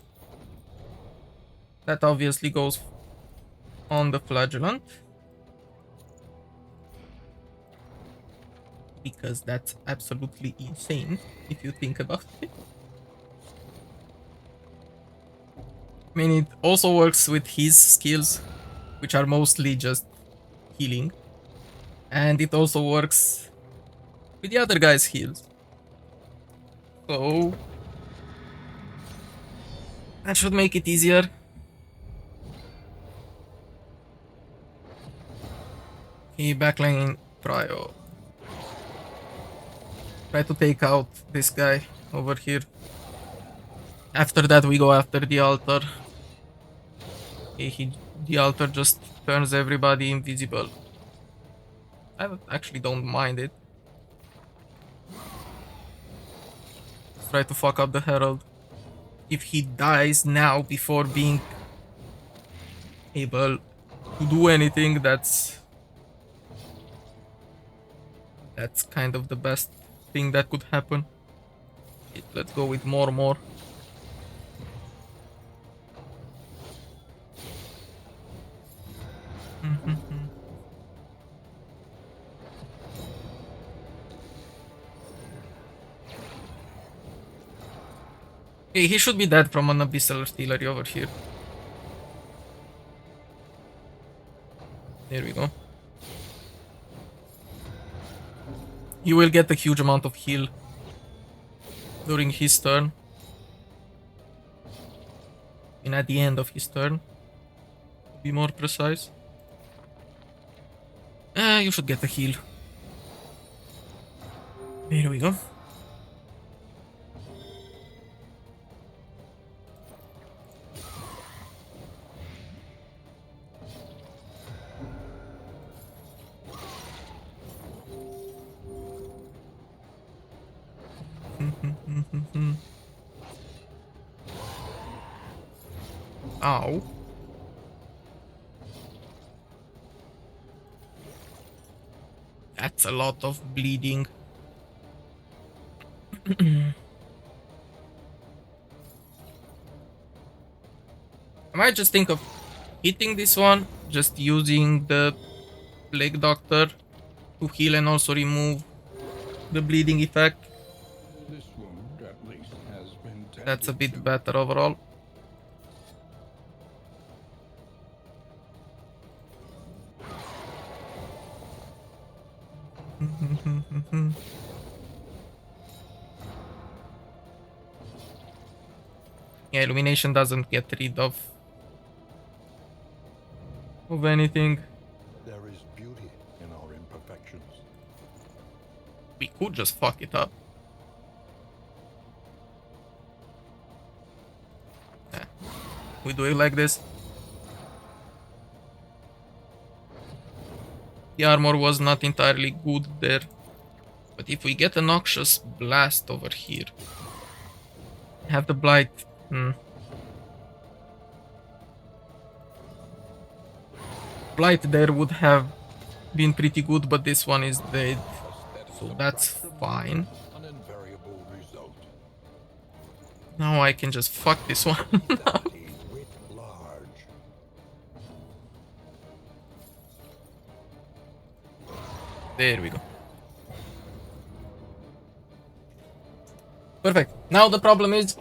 That obviously goes on the flagellant. Because that's absolutely insane if you think about it. I mean, it also works with his skills, which are mostly just healing. And it also works with the other guy's heals. So that should make it easier. Okay, backline prio. Try to take out this guy over here. After that we go after the altar. Okay, the altar just turns everybody invisible. I actually don't mind it. Let's try to fuck up the herald. If he dies now before being able to do anything, that's kind of the best thing that could happen. Okay, let's go with more. Okay, he should be dead from an abyssal artillery over here. There we go. He will get a huge amount of heal during his turn. And at the end of his turn, to be more precise. You should get a heal. There we go. Ow. That's a lot of bleeding. I might just think of hitting this one, just using the Plague Doctor to heal and also remove the bleeding effect.
This wound at least has been
That's a
tended
bit
to.
better overall. Yeah, illumination doesn't get rid of anything.
There is beauty in our imperfections.
We could just fuck it up. Yeah. We do it like this. The armor was not entirely good there. But if we get a noxious blast over here, have the blight. Blight there would have been pretty good, but this one is dead. So that's fine.
An invariable result.
Now I can just fuck this one.
Daddy writ large.
There we go. Perfect. Now the problem is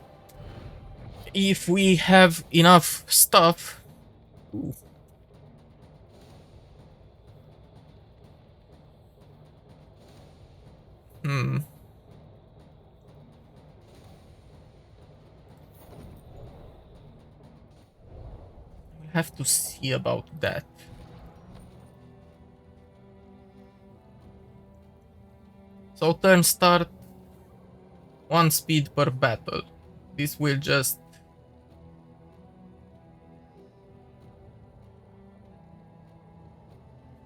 if we have enough stuff. Ooh. have to see about that. So turn start, 1 speed per battle. This will just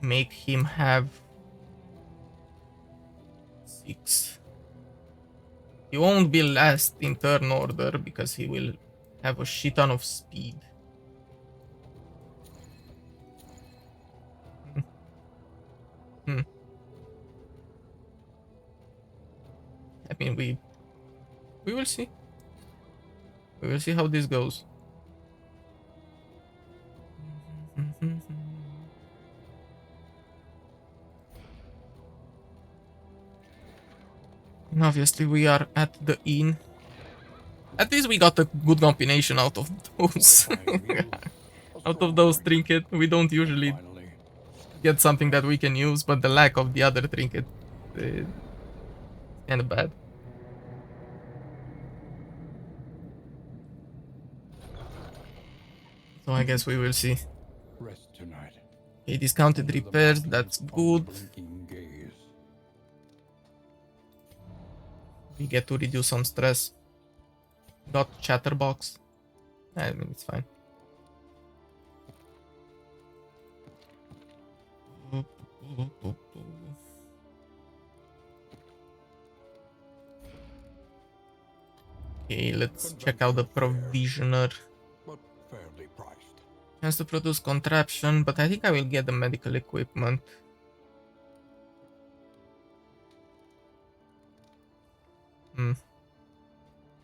make him have 6. He won't be last in turn order because he will have a shit ton of speed. Hmm. I mean, we will see. We will see how this goes. And obviously, we are at the inn. At least we got a good combination out of those. Out of those trinkets, we don't usually get something that we can use, but the lack of the other trinket is kind of bad. So I guess we will see.
Rest tonight.
Okay, discounted
Under the
repairs,
mountain's
that's good.
unblinking gaze.
We get to reduce some stress. Got chatterbox. I mean, it's fine. Okay, let's check out the provisioner.
But fairly priced.
Has to produce contraption, but I think I will get the medical equipment.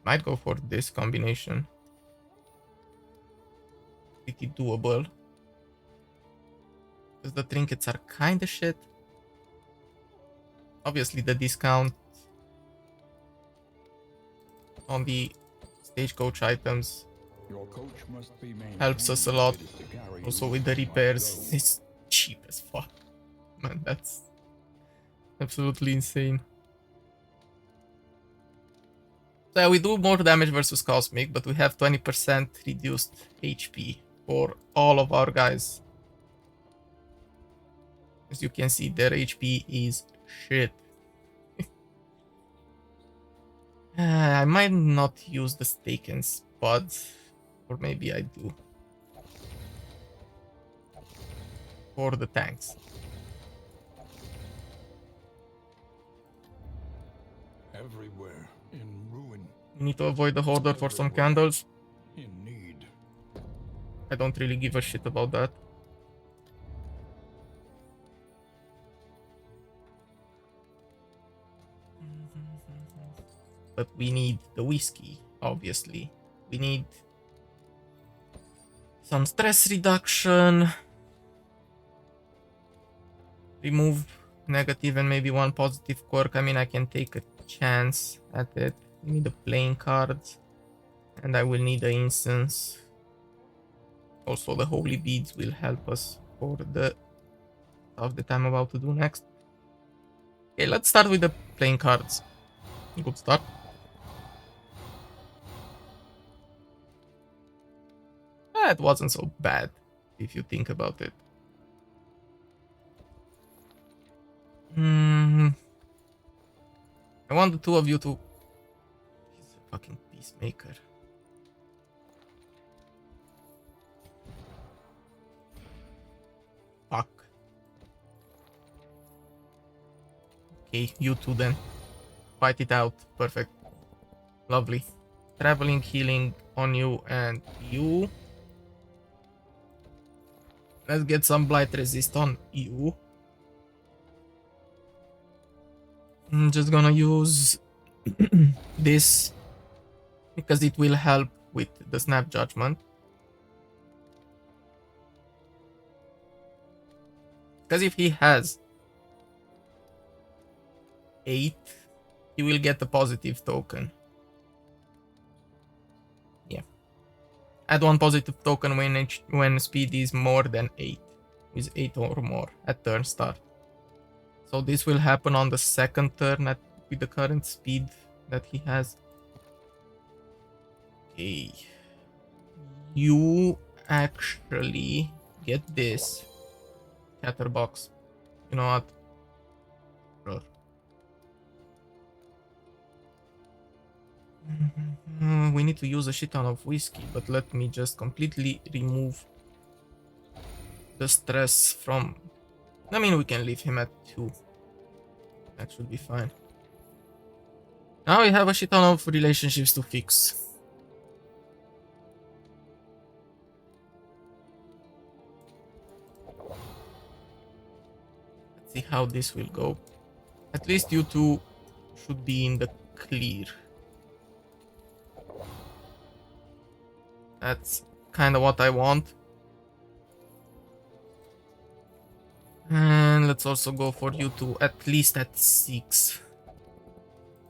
Might go for this combination. Pretty doable. Because the trinkets are kinda shit. Obviously the discount on the stagecoach items
Your coach must be
helps us a lot.
maintained if it is to carry
Also
you
with the
where you must
repairs,
go.
it's cheap as fuck. Man, that's absolutely insane. So yeah, we do more damage versus Cosmic, but we have 20% reduced HP for all of our guys. As you can see, their HP is shit. I might not use the stake and spud, or maybe I do. For the tanks.
Everywhere in ruin.
We need to avoid the hoarder for some candles.
In need.
I don't really give a shit about that. But we need the whiskey, obviously. We need some stress reduction. Remove negative and maybe 1 positive quirk. I mean, I can take a chance at it. We need the playing cards. And I will need the incense. Also, the holy beads will help us for the stuff that I'm about to do next. Okay, let's start with the playing cards. Good start. That wasn't so bad, if you think about it. I want the two of you to... He's a fucking peacemaker. Fuck. Okay, you two then. Fight it out. Perfect. Lovely. Traveling, healing on you and you. Let's get some blight resist on you. I'm just gonna use this because it will help with the snap judgment. Because if he has 8, he will get a positive token. Yeah. Add 1 positive token when speed is more than 8. With 8 or more at turn start. So this will happen on the second turn with the current speed that he has. Okay. You actually get this chatterbox. You know what? Sure. We need to use a shit ton of whiskey, but let me just completely remove the stress from... I mean, we can leave him at 2. That should be fine. Now we have a shit ton of relationships to fix. Let's see how this will go. At least you two should be in the clear. That's kind of what I want. And let's also go for you two at least at 6.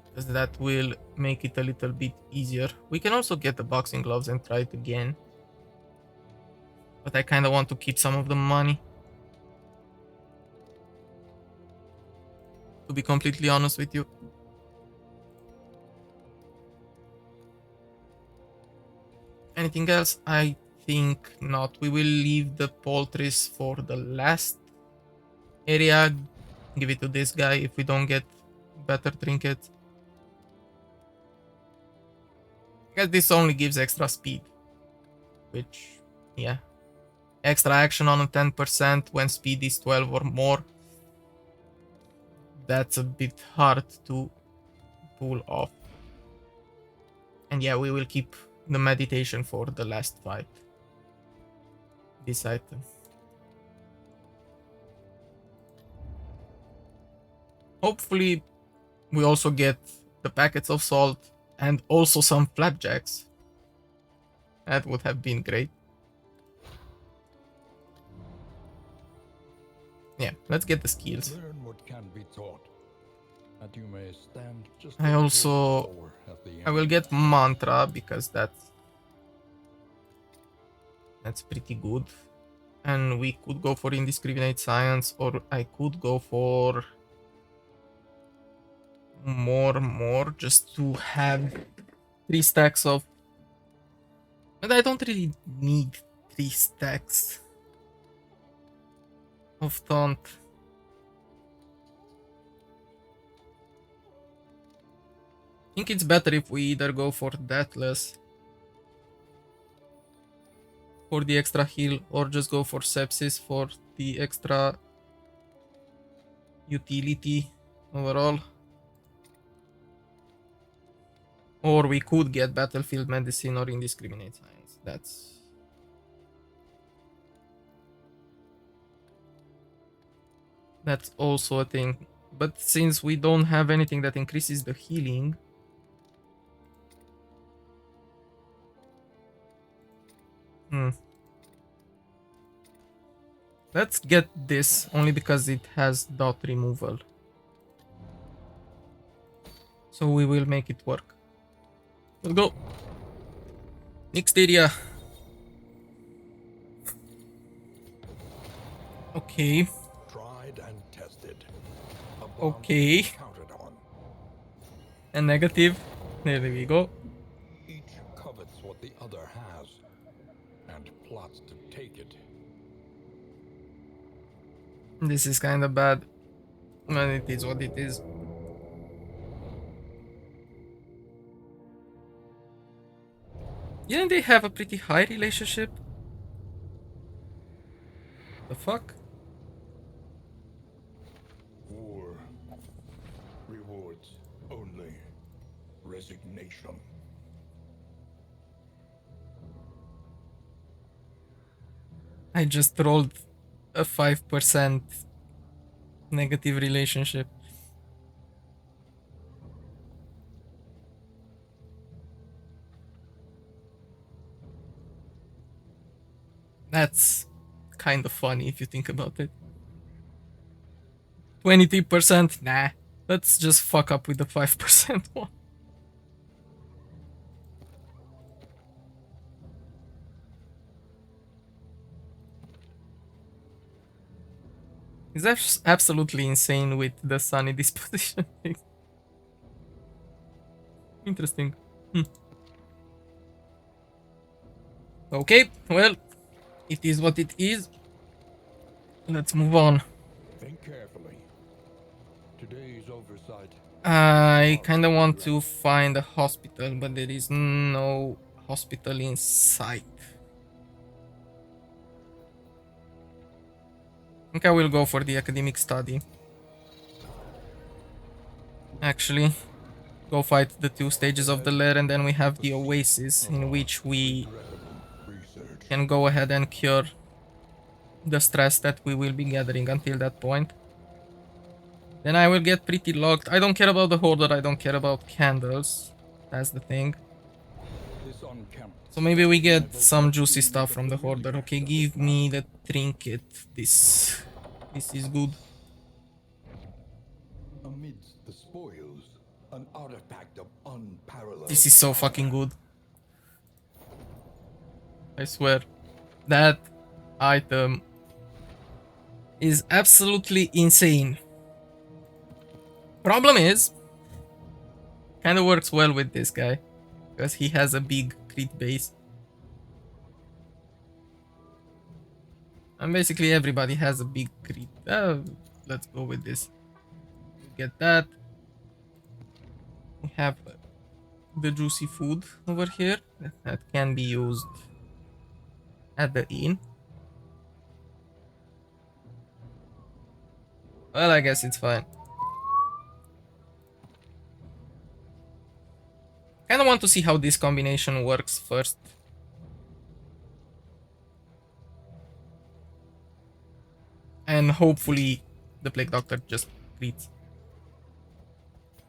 Because that will make it a little bit easier. We can also get the boxing gloves and try it again. But I kind of want to keep some of the money. To be completely honest with you. Anything else? I think not. We will leave the poultries for the last area. Give it to this guy if we don't get better trinkets. I guess this only gives extra speed. Which, yeah. Extra action on a 10% when speed is 12 or more. That's a bit hard to pull off. And yeah, we will keep the meditation for the last fight. This item. Hopefully, we also get the packets of salt and also some flapjacks. That would have been great. Yeah, let's get the skills.
Learn what can be taught, and you may stand just
I also... I will get mantra because that's pretty good. And we could go for indiscriminate science, or I could go for more just to have 3 stacks of... But I don't really need 3 stacks of taunt. I think it's better if we either go for Deathless for the extra heal, or just go for Sepsis for the extra utility overall. Or we could get Battlefield Medicine or Indiscriminate Science. That's also a thing. But since we don't have anything that increases the healing... Let's get this, only because it has dot removal. So we will make it work. Let's go. Next area. Okay.
Tried and tested.
Okay.
Counted on.
And negative. There we go.
Each covets what the other has, and plots to take it.
This is kind of bad. But it is what it is. Didn't they have a pretty high relationship? The fuck?
War rewards only resignation.
I just rolled a 5% negative relationship. That's kind of funny if you think about it. 23%? Nah. Let's just fuck up with the 5% one. It's absolutely insane with the sunny disposition thing. Interesting. Okay, well, It is what it is. Let's move on.
Think carefully. Today's oversight.
I kind of want to find a hospital, but there is no hospital in sight. I think I will go for the academic study. Actually, go fight the 2 stages of the lair, and then we have the oasis in which we can go ahead and cure the stress that we will be gathering until that point. Then I will get pretty locked. I don't care about the hoarder, I don't care about candles. That's the thing. So maybe we get some juicy stuff from the hoarder. Okay, give me the trinket. This is good.
Amidst the spoils, an artifact of unparalleled.
This is so fucking good. I swear. That item is absolutely insane. Problem is, kind of works well with this guy because he has a big crit base. And basically everybody has a big crit. Let's go with this. Get that. We have the juicy food over here that can be used at the inn. Well, I guess it's fine. Kind of want to see how this combination works first. And hopefully the Plague Doctor just crits.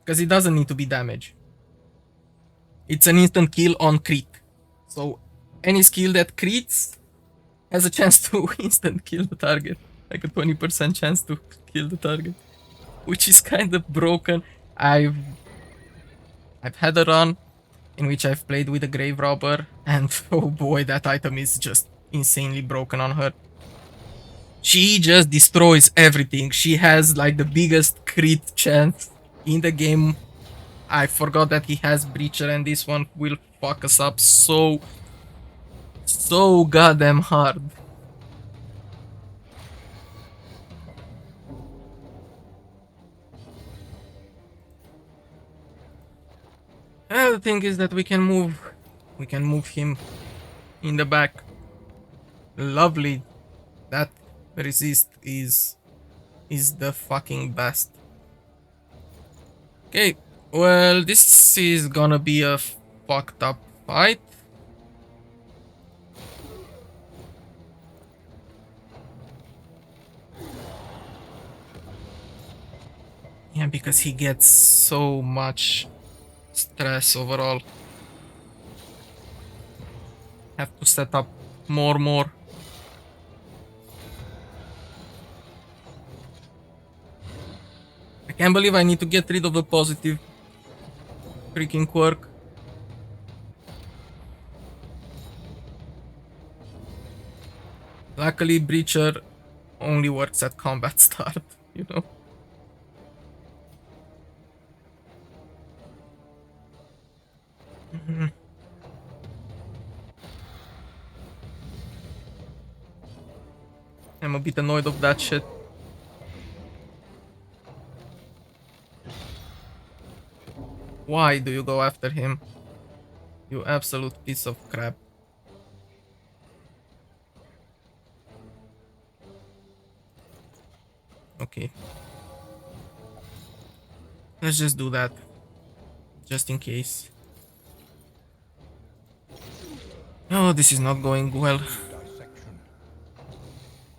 Because it doesn't need to be damage. It's an instant kill on crit. So any skill that crits has a chance to instant kill the target. Like a 20% chance to kill the target. Which is kind of broken. I've had a run in which I've played with a grave robber, and oh boy, that item is just insanely broken on her. She just destroys everything. She has like the biggest crit chance in the game. I forgot that he has Breacher, and this one will fuck us up so goddamn hard. The thing is that we can move him in the back. Lovely. That resist is the fucking best. Okay, well, this is gonna be a fucked up fight. Yeah, because he gets so much stress overall. Have to set up more. I can't believe I need to get rid of the positive freaking quirk. Luckily, Breacher only works at combat start, you know? I'm a bit annoyed of that shit. Why do you go after him? You absolute piece of crap. Okay. Let's just do that. Just in case. Oh, this is not going well.
Dissection.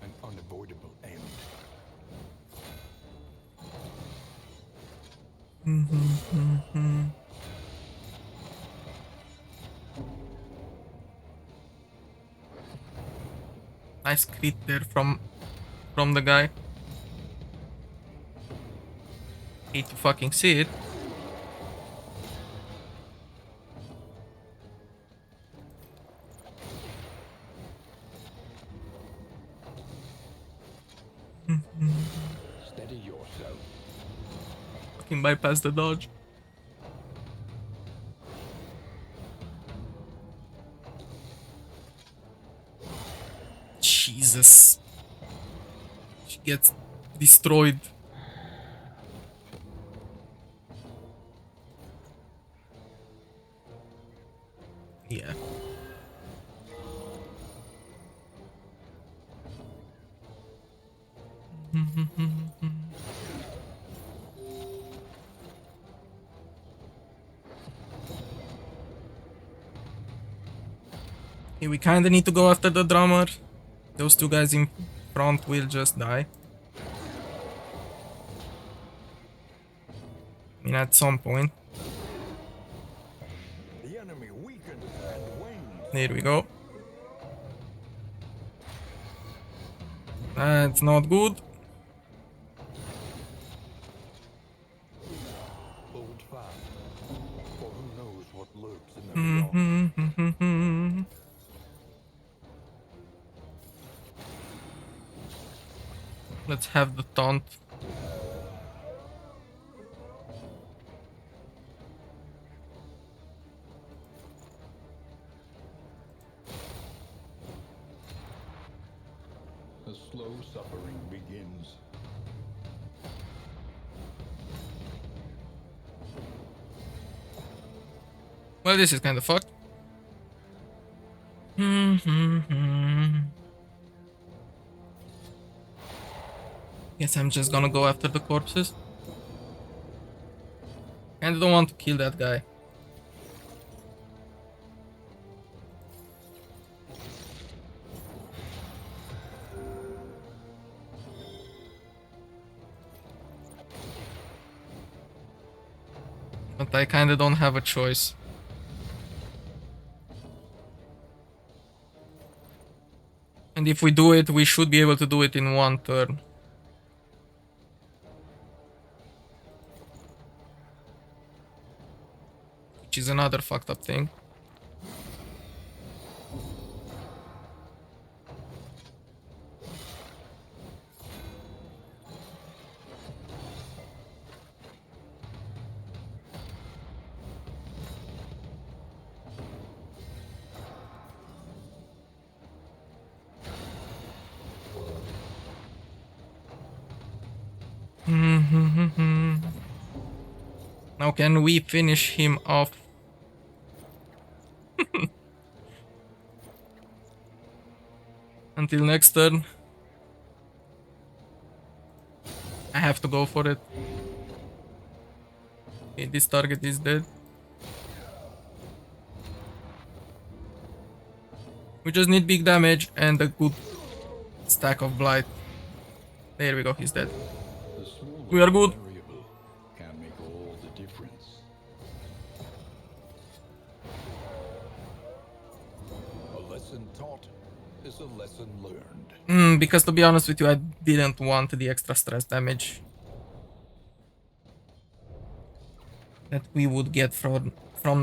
An unavoidable end.
Nice crit there from the guy. Hate to fucking see it.
Steady yourself.
Fucking bypass the dodge. Jesus. She gets destroyed. Yeah. Okay, we kinda need to go after the drummer. Those two guys in front will just die. I mean, at some point.
The enemy weakened and waned.
There we go. That's not good.
Hold fast, for who knows what lurks in the beyond.
Let's have the taunt.
The slow suffering begins.
Well, this is kind of fucked. Guess I'm just gonna go after the corpses. And I don't want to kill that guy. But I kinda don't have a choice. And if we do it, we should be able to do it in one turn. Which is another fucked up thing. Now can we finish him off? Until next turn. I have to go for it. Okay, this target is dead. We just need big damage and a good stack of blight. There we go, he's dead.
The smallest
We are good.
variable can make all the difference. A lesson taught is a lesson learned.
Because to be honest with you, I didn't want the extra stress damage that we would get from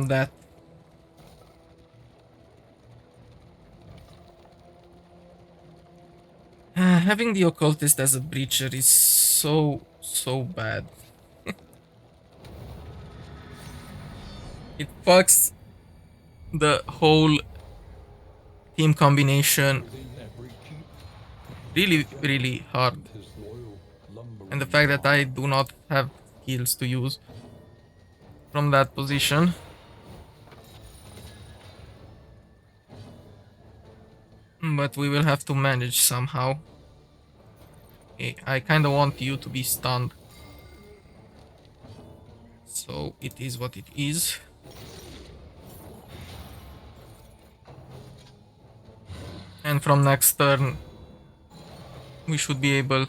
that. Having the occultist as a breacher is so bad. It fucks the whole team combination
Within every keep,
really hard.
his loyal lumbering
And the fact that I
flock.
do not have skills to use from that position. But we will have to manage somehow. Okay, I kinda want you to be stunned. So it is what it is. And from next turn, we should be able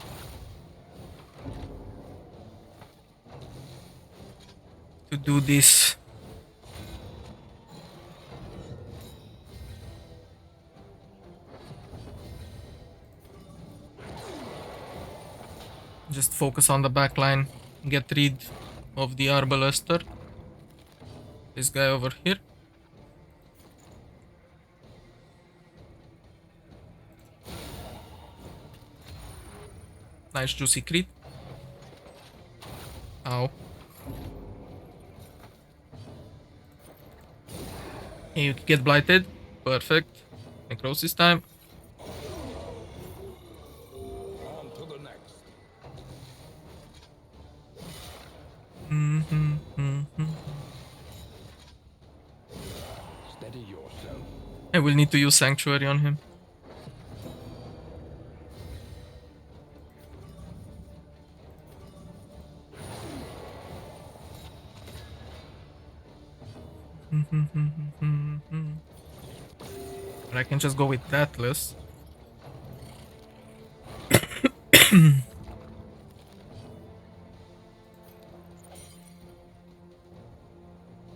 to do this. Just focus on the back line. Get rid of the Arbalaster. This guy over here. Nice juicy crit. Ow. Hey, you get blighted. Perfect. Necrosis time. I will need to use Sanctuary on him. But I can just go with Atlas.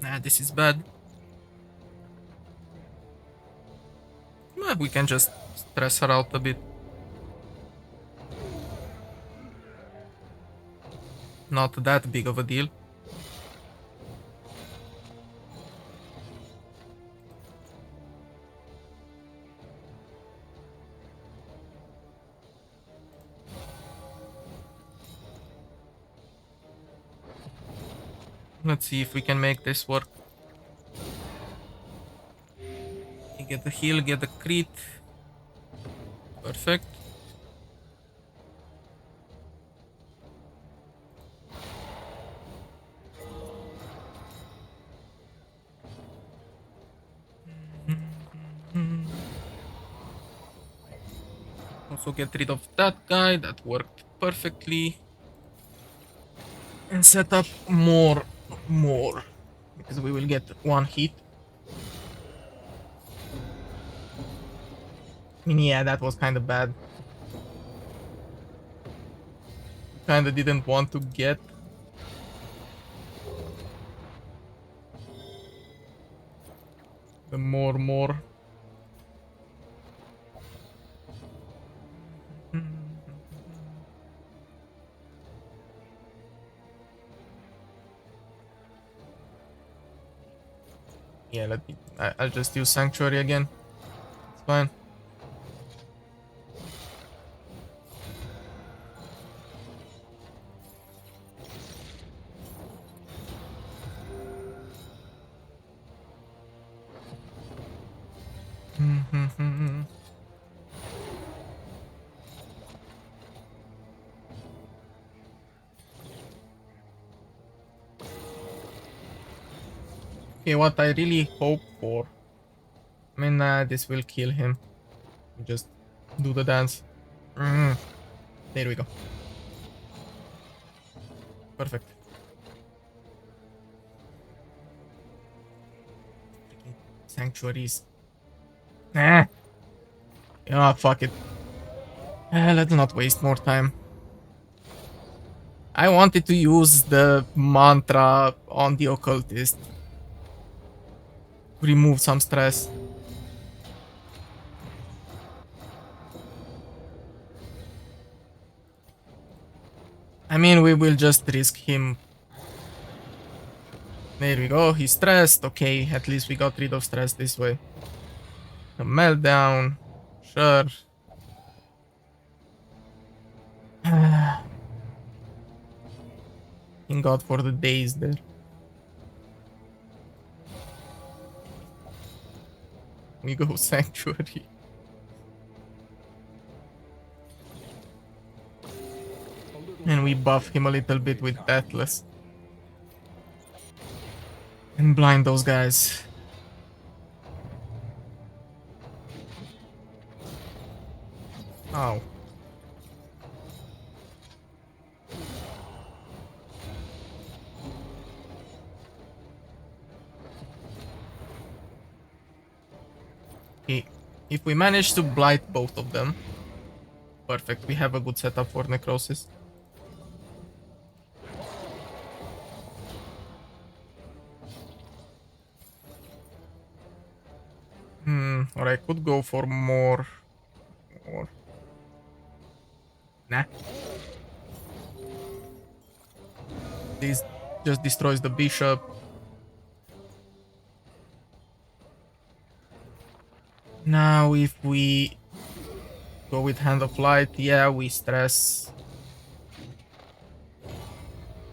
Nah, this is bad. Well, we can just stress her out a bit. Not that big of a deal. Let's see if we can make this work. You get the heal, get the crit. Perfect. Also get rid of that guy. That worked perfectly. And set up more. Because we will get one hit. I mean, yeah, that was kind of bad. Kind of didn't want to get. The more. Yeah, I'll just use Sanctuary again. It's fine. Okay, what I really hope for. I mean, this will kill him. Just do the dance. There we go. Perfect. Freaking sanctuaries. Ah. Ah, fuck it. Let's not waste more time. I wanted to use the mantra on the occultist. Remove some stress. I mean, we will just risk him. There we go, he's stressed. Okay, at least we got rid of stress this way. A meltdown. Sure. Thank God for the days there. We go Sanctuary. And we buff him a little bit with Deathless. And blind those guys. Ow. Okay. If we manage to blight both of them, perfect. We have a good setup for necrosis. Or I could go for more. Nah. This just destroys the bishop. Now if we go with Hand of Light, yeah, we stress.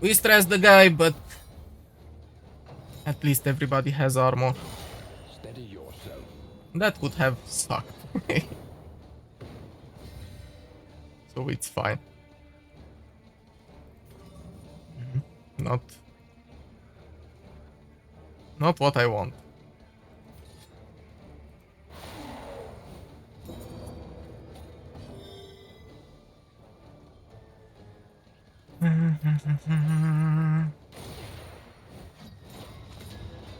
We stress the guy, but at least everybody has armor.
Steady yourself.
That would have sucked. So it's fine. Not what I want.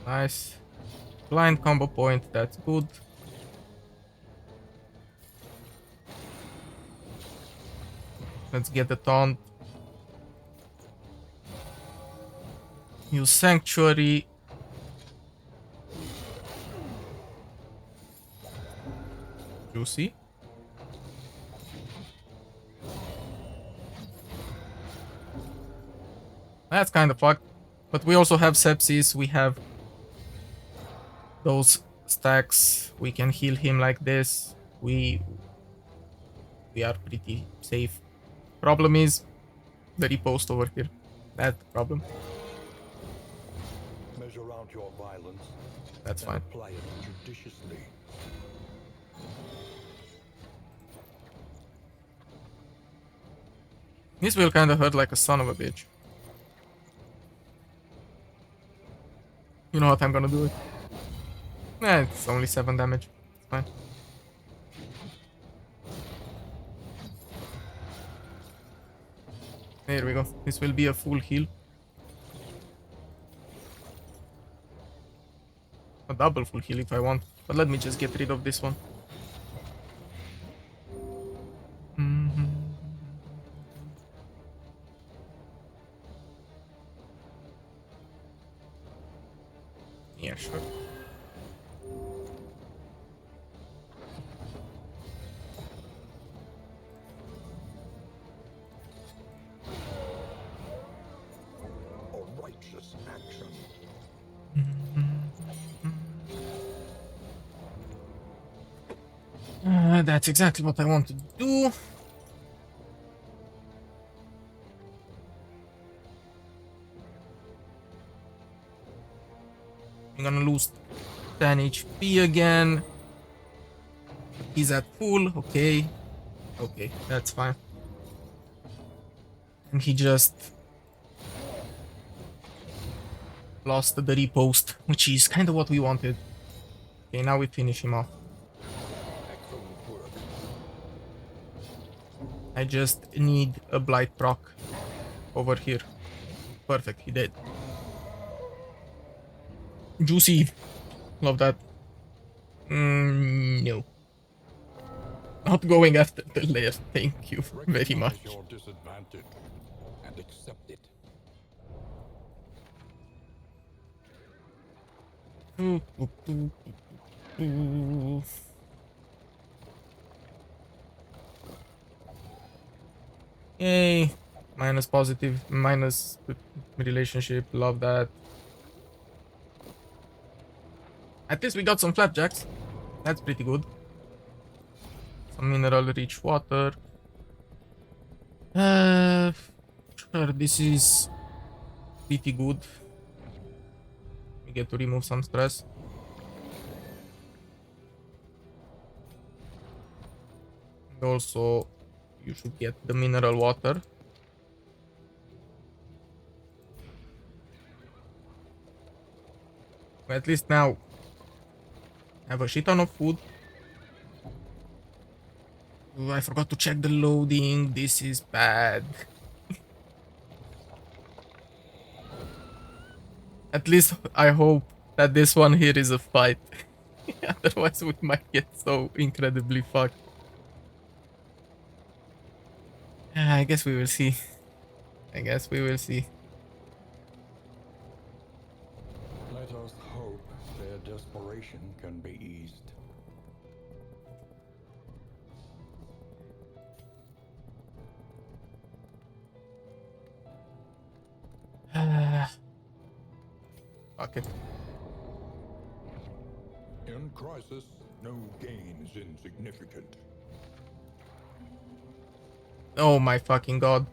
Nice. Blind combo point, that's good. Let's get the taunt. Use Sanctuary. Juicy. That's kind of fucked. But we also have Sepsis. We have those stacks. We can heal him like this. We are pretty safe. Problem is the repost over here. That's the problem.
Measure out your violence.
That's fine.
Apply it judiciously.
This will kind of hurt like a son of a bitch. You know what? I'm gonna do it. It's only 7 damage. It's fine. There we go. This will be a full heal. A double full heal if I want. But let me just get rid of this one. Yeah, sure.
A righteous action.
That's exactly what I want to do. I'm gonna lose 10 HP again. He's at full. Okay. Okay, that's fine. And he just lost the repost, which is kind of what we wanted. Okay, now we finish him off.
Excellent work.
I just need a blight proc over here. Perfect, he did. Juicy. Love that. No. Not going after the lair. Thank you very much.
Recognize your disadvantage and accept it.
Yay. Minus positive, minus relationship. Love that. At least we got some flapjacks. That's pretty good. Some mineral rich water. Sure, this is pretty good. We get to remove some stress. And also, you should get the mineral water. At least now, I have a shit ton of food. Ooh, I forgot to check the loading. This is bad. At least I hope that this one here is a fight. Otherwise we might get so incredibly fucked. I guess we will see. I guess we will see.
Let us hope their desperation can be eased.
Fuck it.
In crisis, no gain is insignificant.
Oh my fucking god.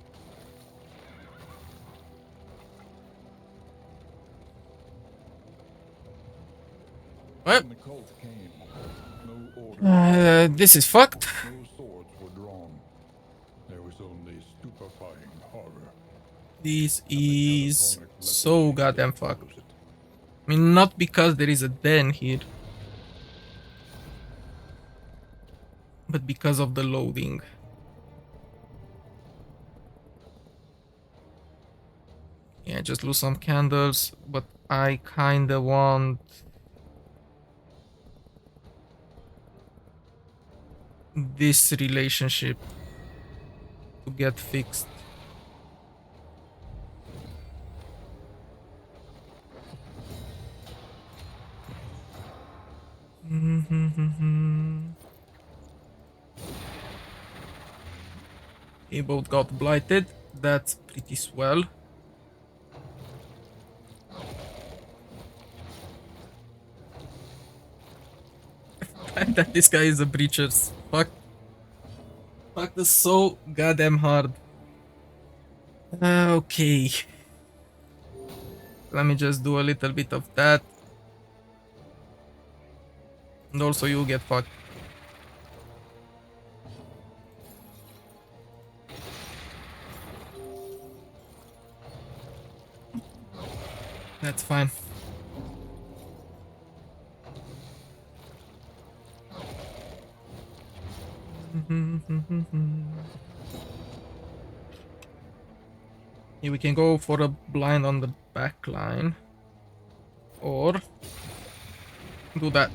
Well,
When the cult came, no order,
this is fucked.
no swords were drawn. There was only stupefying horror.
This is so goddamn fucked. I mean, not because there is a den here, but because of the loading. Yeah, just lose some candles, but I kinda want this relationship to get fixed. They both got blighted. That's pretty swell. That this guy is a breachers. Fuck. Fuck this so goddamn hard. Okay. Let me just do a little bit of that. And also you get fucked. That's fine. Yeah, we can go for a blind on the back line. Or do that.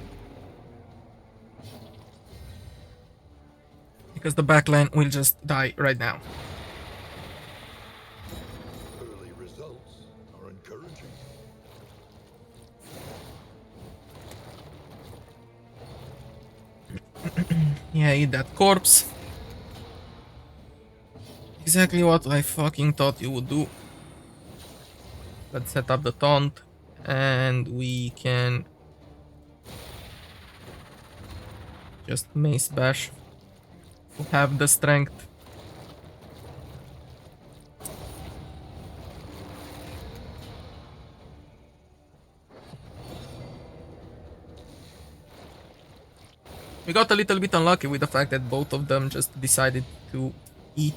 Because the back line will just die right now.
Early results are encouraging.
Yeah, eat that corpse. Exactly what I fucking thought you would do. Let's set up the taunt. And we can just mace bash to have the strength. We got a little bit unlucky with the fact that both of them just decided to eat.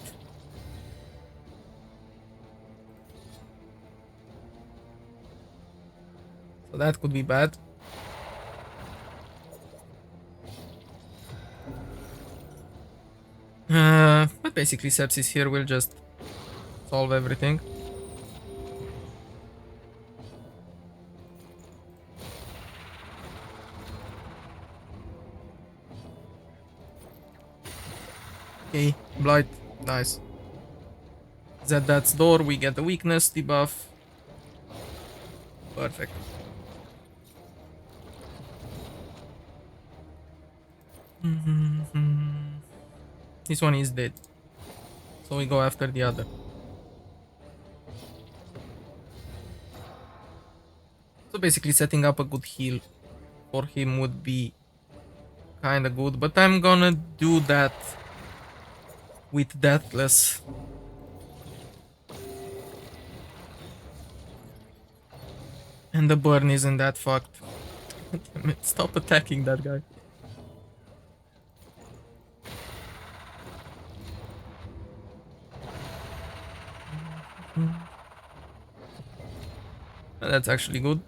So that could be bad. But basically Sepsis here will just solve everything. Okay, Blight, nice. That's door, we get the weakness debuff. Perfect. This one is dead. So we go after the other. So basically setting up a good heal for him would be kinda good, but I'm gonna do that with Deathless. And the burn isn't that fucked. Damn it, stop attacking that guy. That's actually good.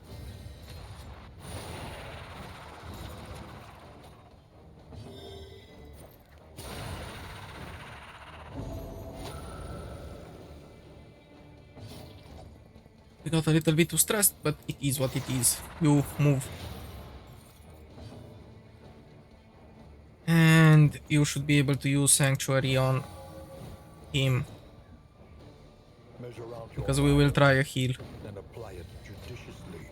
We got a little bit too stressed, but it is what it is. You move. And you should be able to use Sanctuary on him.
Measure out your
Because we will try a heal.
and apply it judiciously.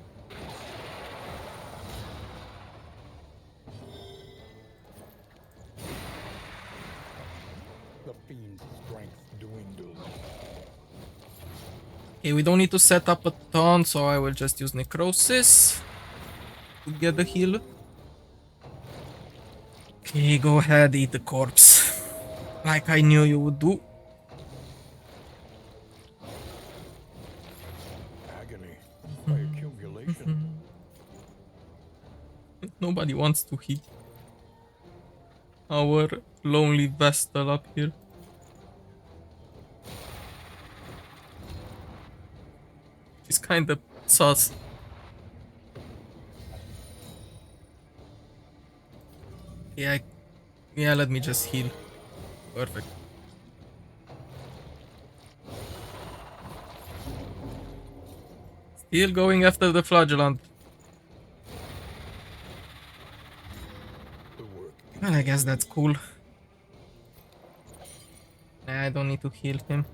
The fiend's strength dwindles.
Okay, we don't need to set up a ton, so I will just use Necrosis to get the heal. Okay, go ahead, eat the corpse. Like I knew you would do.
Agony by accumulation.
Nobody wants to hit our lonely Vestal up here. It's kinda sus. Yeah, yeah, let me just heal. Perfect. Still going after the flagellant.
The work
Well, I guess that's
continues.
cool. Nah, I don't need to heal him.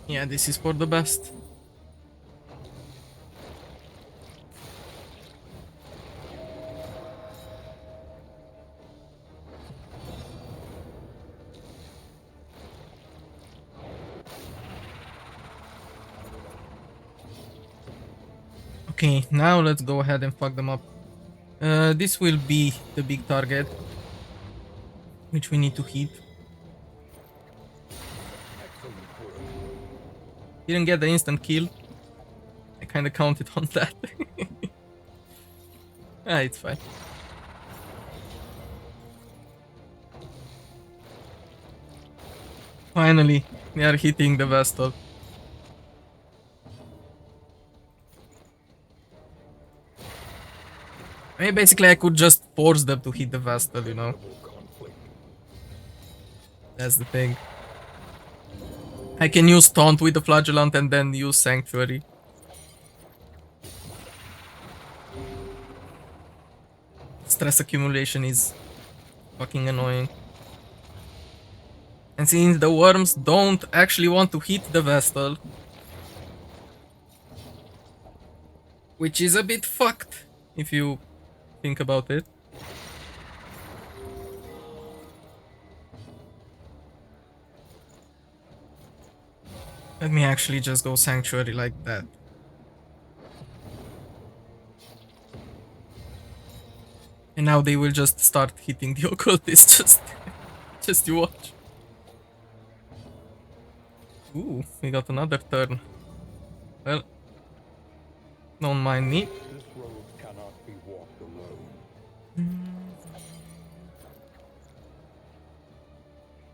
Yeah, this is for the best. Okay, now let's go ahead and fuck them up. This will be the big target, which we need to hit.
Excellent work.
Didn't get the instant kill. I kinda counted on that. Ah, it's fine. Finally, we are hitting the Vestal. I mean, basically, I could just force them to hit the Vestal, you know?
Inevitable conflict.
That's the thing. I can use Taunt with the Flagellant and then use Sanctuary. Stress accumulation is fucking annoying. And since the worms don't actually want to hit the Vestal, which is a bit fucked if you think about it. Let me actually just go Sanctuary like that. And now they will just start hitting the occultist. Just you watch. Ooh, we got another turn. Well, don't mind me.
This road cannot be walked alone.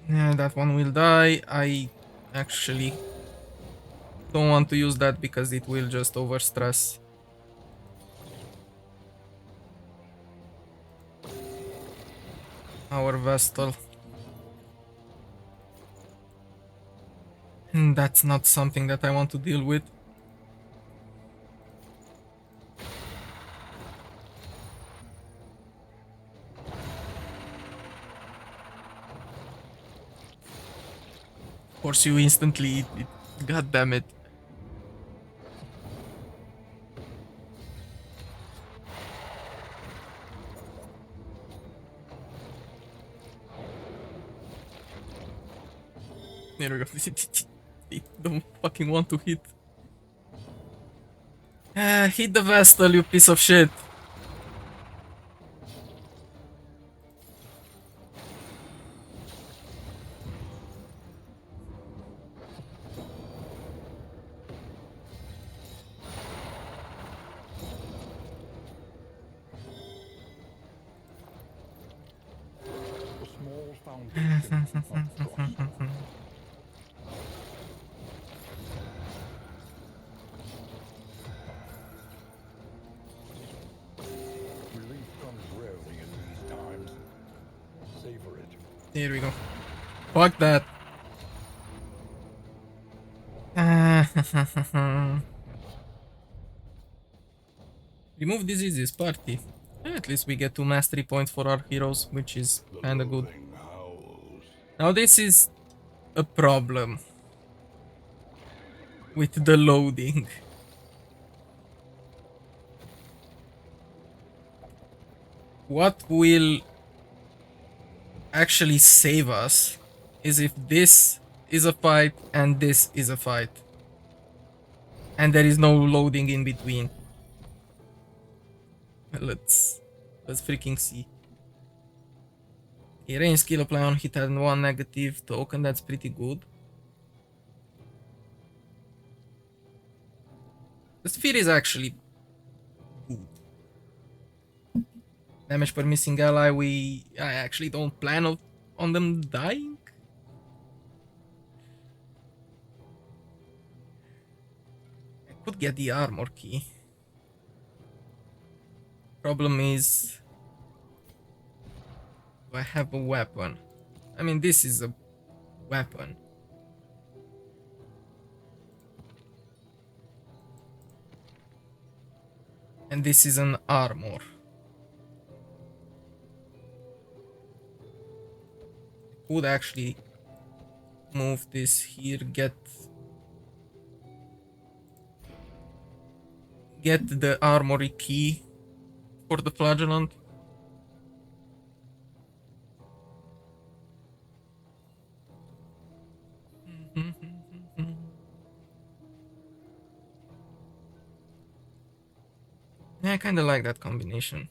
Yeah, that one will die. I actually don't want to use that because it will just overstress. Our Vestal. And that's not something that I want to deal with. Force you instantly eat it. God damn it. There we go. They don't fucking want to hit. Ah, hit the Vestal, you piece of shit.
The small foundation of trust. Relief comes rarely in these times. Savor it.
There we go. Fuck that. Remove diseases, party. At least we get 2 mastery points for our heroes, which is
The
kinda good.
loathing howls.
Now this is a problem with the loading. What will actually save us is if this is a fight and this is a fight. And there is no loading in between. Let's freaking see. Okay, range skill apply on hit and 1 negative token, that's pretty good. The sphere is actually good. Damage per missing ally, I actually don't plan on them dying. I could get the armor key. Problem is, do I have a weapon? I mean, this is a weapon. And this is an armor. Could actually move this here, get the armory key for the flagellant. Yeah, I kinda like that combination,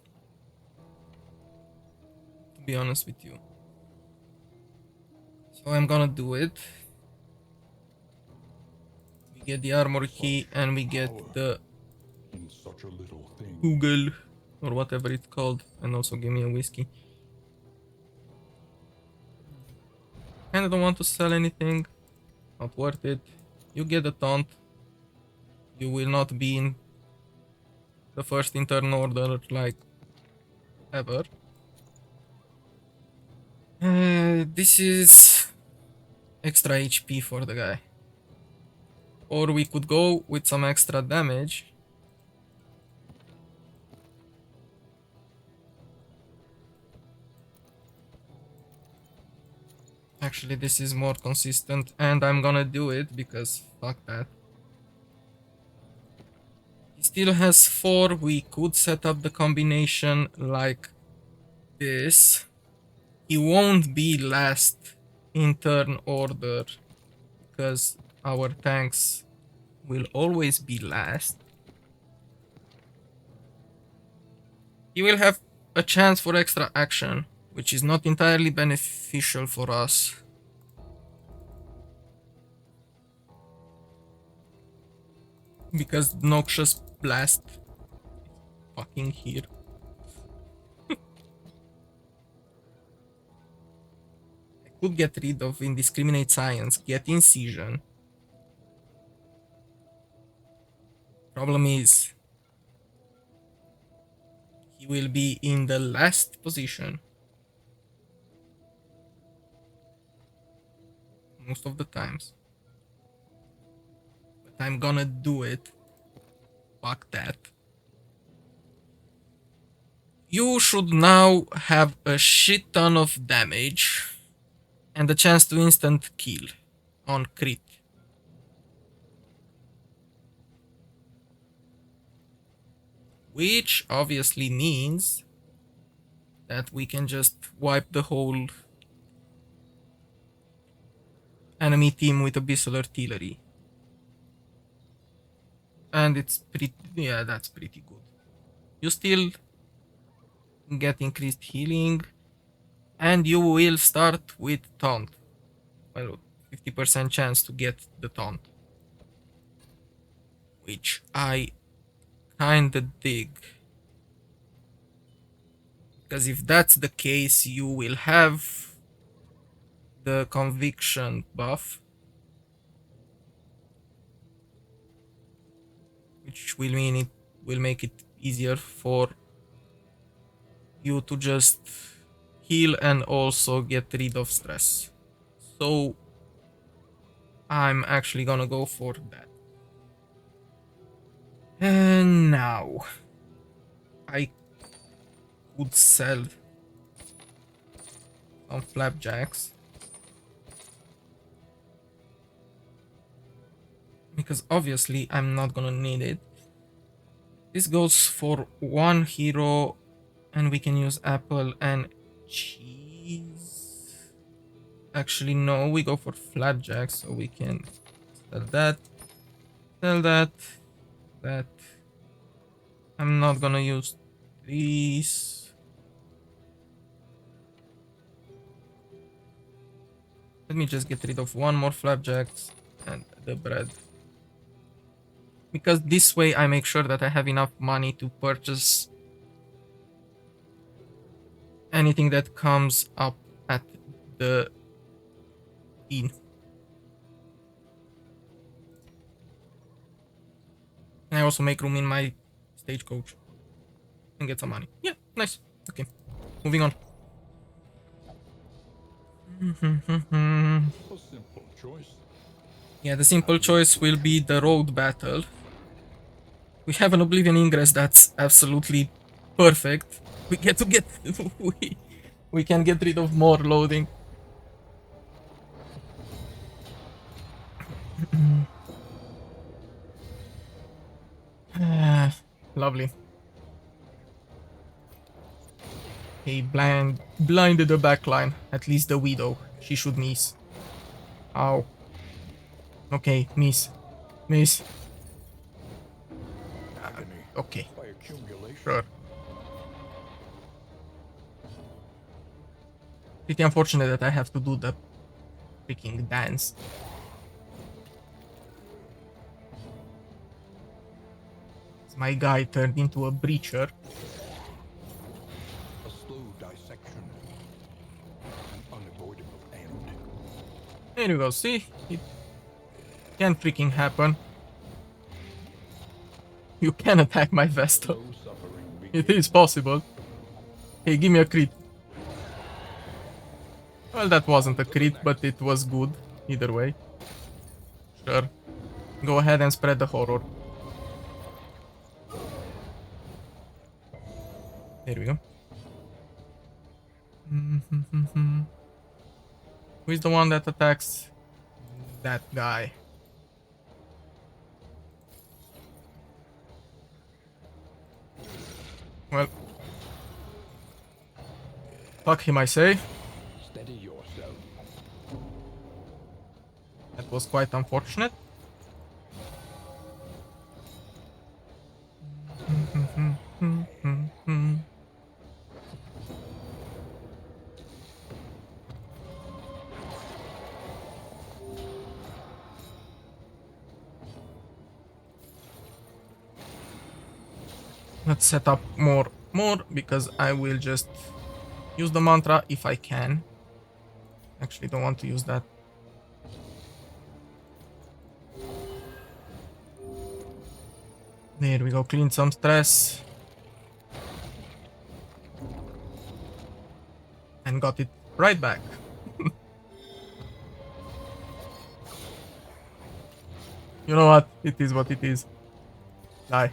to be honest with you. So I'm gonna do it. We get the armor key and we get
Power
the
in such a little thing.
Google or whatever it's called, and also give me a whiskey. Kinda don't want to sell anything, not worth it. You get a taunt. You will not be in the first in turn order like ever. This is extra HP for the guy. Or we could go with some extra damage. Actually, this is more consistent, and I'm gonna do it because fuck that. He still has 4. We could set up the combination like this. He won't be last in turn order because our tanks will always be last. He will have a chance for extra action, which is not entirely beneficial for us. Because Noxious Blast is fucking here. I could get rid of Indiscriminate Science, get Incision. Problem is, he will be in the last position most of the times. But I'm gonna do it. Fuck that. You should now have a shit ton of damage and a chance to instant kill on crit. Which obviously means that we can just wipe the whole enemy team with Abyssal Artillery. And it's pretty, yeah, that's pretty good. You still get increased healing, and you will start with taunt. Well, 50% chance to get the taunt, which I kinda dig. Because if that's the case, you will have the conviction buff, which will mean it will make it easier for you to just heal and also get rid of stress. So I'm actually gonna go for that. And now I could sell some flapjacks because obviously I'm not gonna need it. This goes for 1 hero and we can use apple and cheese. Actually, no, we go for flapjacks so we can sell that, that. I'm not gonna use these. Let me just get rid of 1 more flapjacks and the bread. Because this way I make sure that I have enough money to purchase anything that comes up at the inn. And I also make room in my stagecoach. and get some money. Yeah, nice. Okay, moving on.
A simple choice.
Yeah, the simple choice will be the road battle. We have an Oblivion Ingress that's absolutely perfect. We get to get... we can get rid of more loading. Lovely. He blinded the backline. At least the Widow. She should miss. Ow. Okay, miss. Miss.
Agony
Okay,
by accumulation.
sure. Pretty unfortunate that I have to do the freaking dance. My guy turned into a breacher.
A slow dissection. An unavoidable end.
There you go, see? It can freaking happen. You can attack my Vestal.
No suffering
It
begins.
is possible. Hey, give me a crit. Well, that wasn't a crit, but it was good. Either way. Sure. Go ahead and spread the horror. There we go. Who is the one that attacks that guy? Well, fuck him, I say.
Steady yourself.
That was quite unfortunate. Let's set up more because I will just use the mantra if I can. Actually, don't want to use that. There we go, clean some stress. And got it right back. You know what? It is what it is. Die.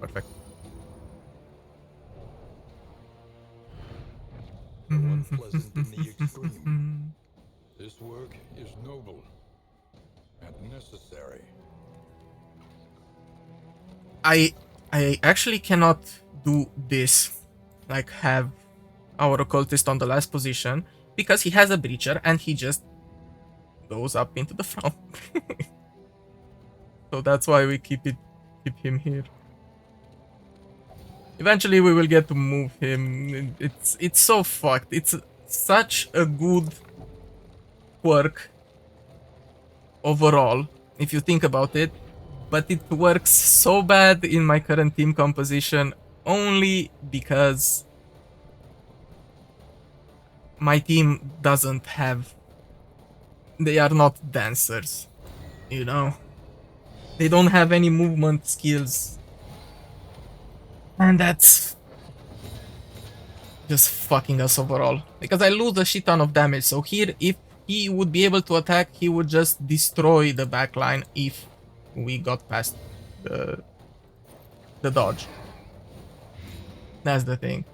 Perfect.
Unpleasant in the extreme. This work is noble and necessary.
I actually cannot do this, like have our occultist on the last position, because he has a breacher and he just goes up into the front. So that's why we keep him here. Eventually we will get to move him. It's so fucked. It's such a good quirk overall, if you think about it, but it works so bad in my current team composition only because my team doesn't have... They are not dancers, you know? They don't have any movement skills. And that's just fucking us overall. Because I lose a shit ton of damage. So here, if he would be able to attack, he would just destroy the backline if we got past the dodge. That's the thing.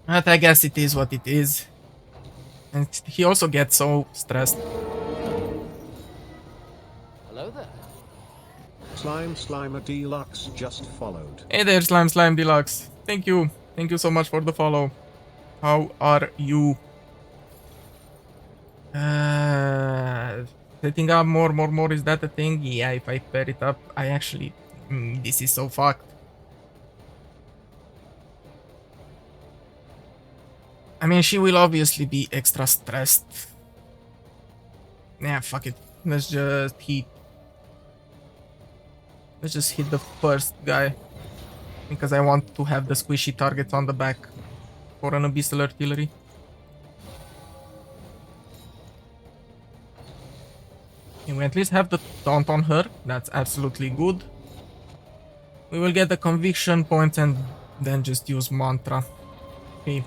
But I guess it is what it is. And he also gets so stressed.
Hello there.
Slimer Deluxe just followed.
Hey there, Slime Deluxe. Thank you. Thank you so much for the follow. How are you? Setting up more. Is that a thing? Yeah, if I pair it up, I actually... this is so fucked. I mean, she will obviously be extra stressed. Yeah, fuck it. Let's just hit the first guy. Because I want to have the squishy targets on the back for an Abyssal Artillery. And we at least have the taunt on her. That's absolutely good. We will get the conviction point and then just use mantra. Okay.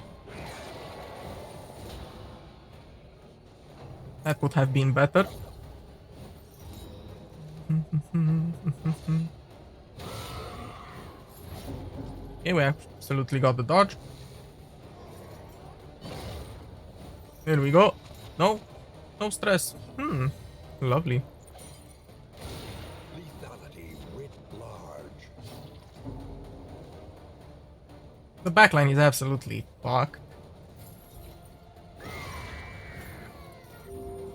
That would have been better. Okay, we absolutely got the dodge. There we go. No, no stress. Lovely.
Lethality writ large.
The backline is absolutely fucked.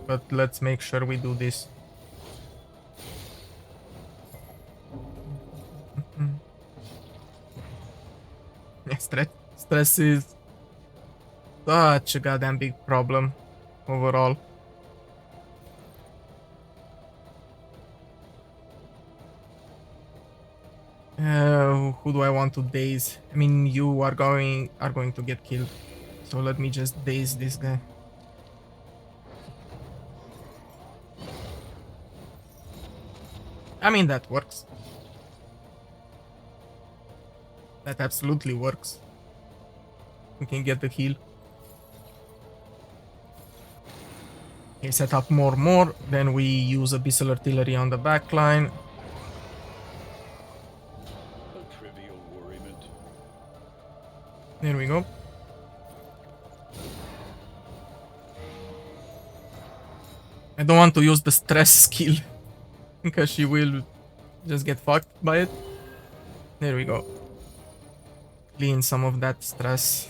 But let's make sure we do this. Yeah, stress is such a goddamn big problem overall. Who do I want to daze? I mean, you are going to get killed. So let me just daze this guy. I mean, that works. That absolutely works. We can get the heal. Okay, set up more. Then we use Abyssal Artillery on the back line.
A trivial worriment.
There we go. I don't want to use the stress skill because she will just get fucked by it. There we go. Clean some of that stress.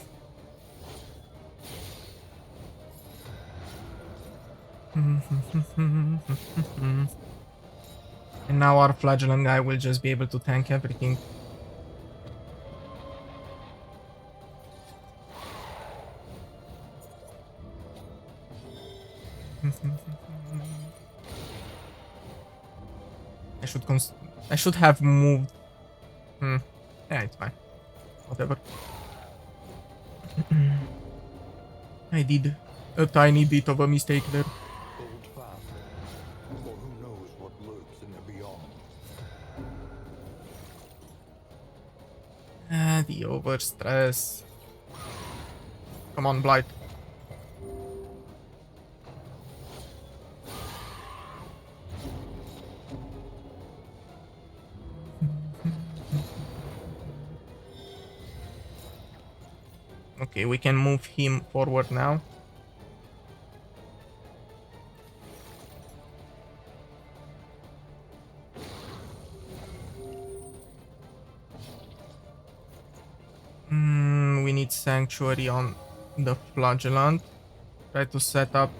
And now our flagellant guy will just be able to tank everything. I should have moved. Yeah, it's fine. Whatever. I did a tiny bit of a mistake there.
Hold fast, for who knows what lurks in the beyond.
The overstress. Come on, Blight. Okay, we can move him forward now. We need Sanctuary on the Flagellant. Try to set up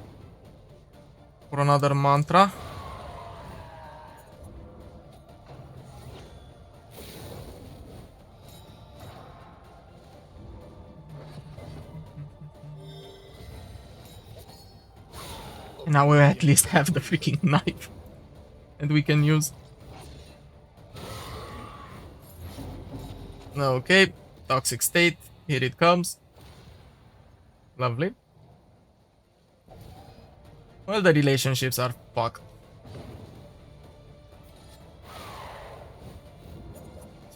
for another mantra. Now we at least have the freaking knife. And we can use... Okay, toxic state. Here it comes. Lovely. Well, the relationships are fucked.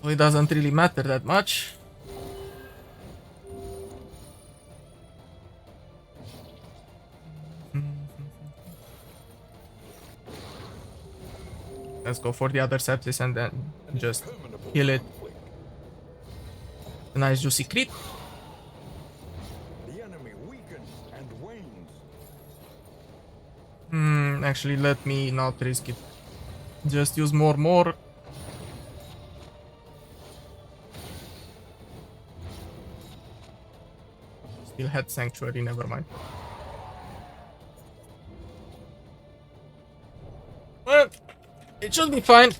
So it doesn't really matter that much. Let's go for the other sepsis and then just kill it. A nice juicy crit.
The enemy weakens and wanes.
Actually, let me not risk it. Just use more. Still had Sanctuary, never mind. Well, it should be fine.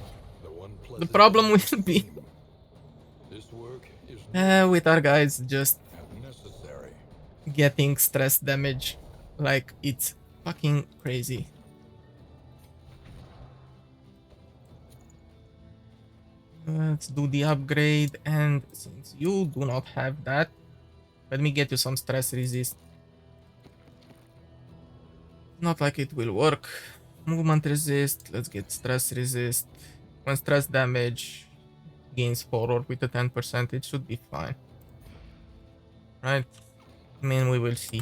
The problem will be
This work is
with our guys just
necessary.
getting stress damage like it's fucking crazy. Let's do the upgrade, and since you do not have that, let me get you some stress resist. Not like it will work. Movement resist, let's get stress resist. When stress damage, gains horror with the 10%. It should be fine. Right? I mean, we will see.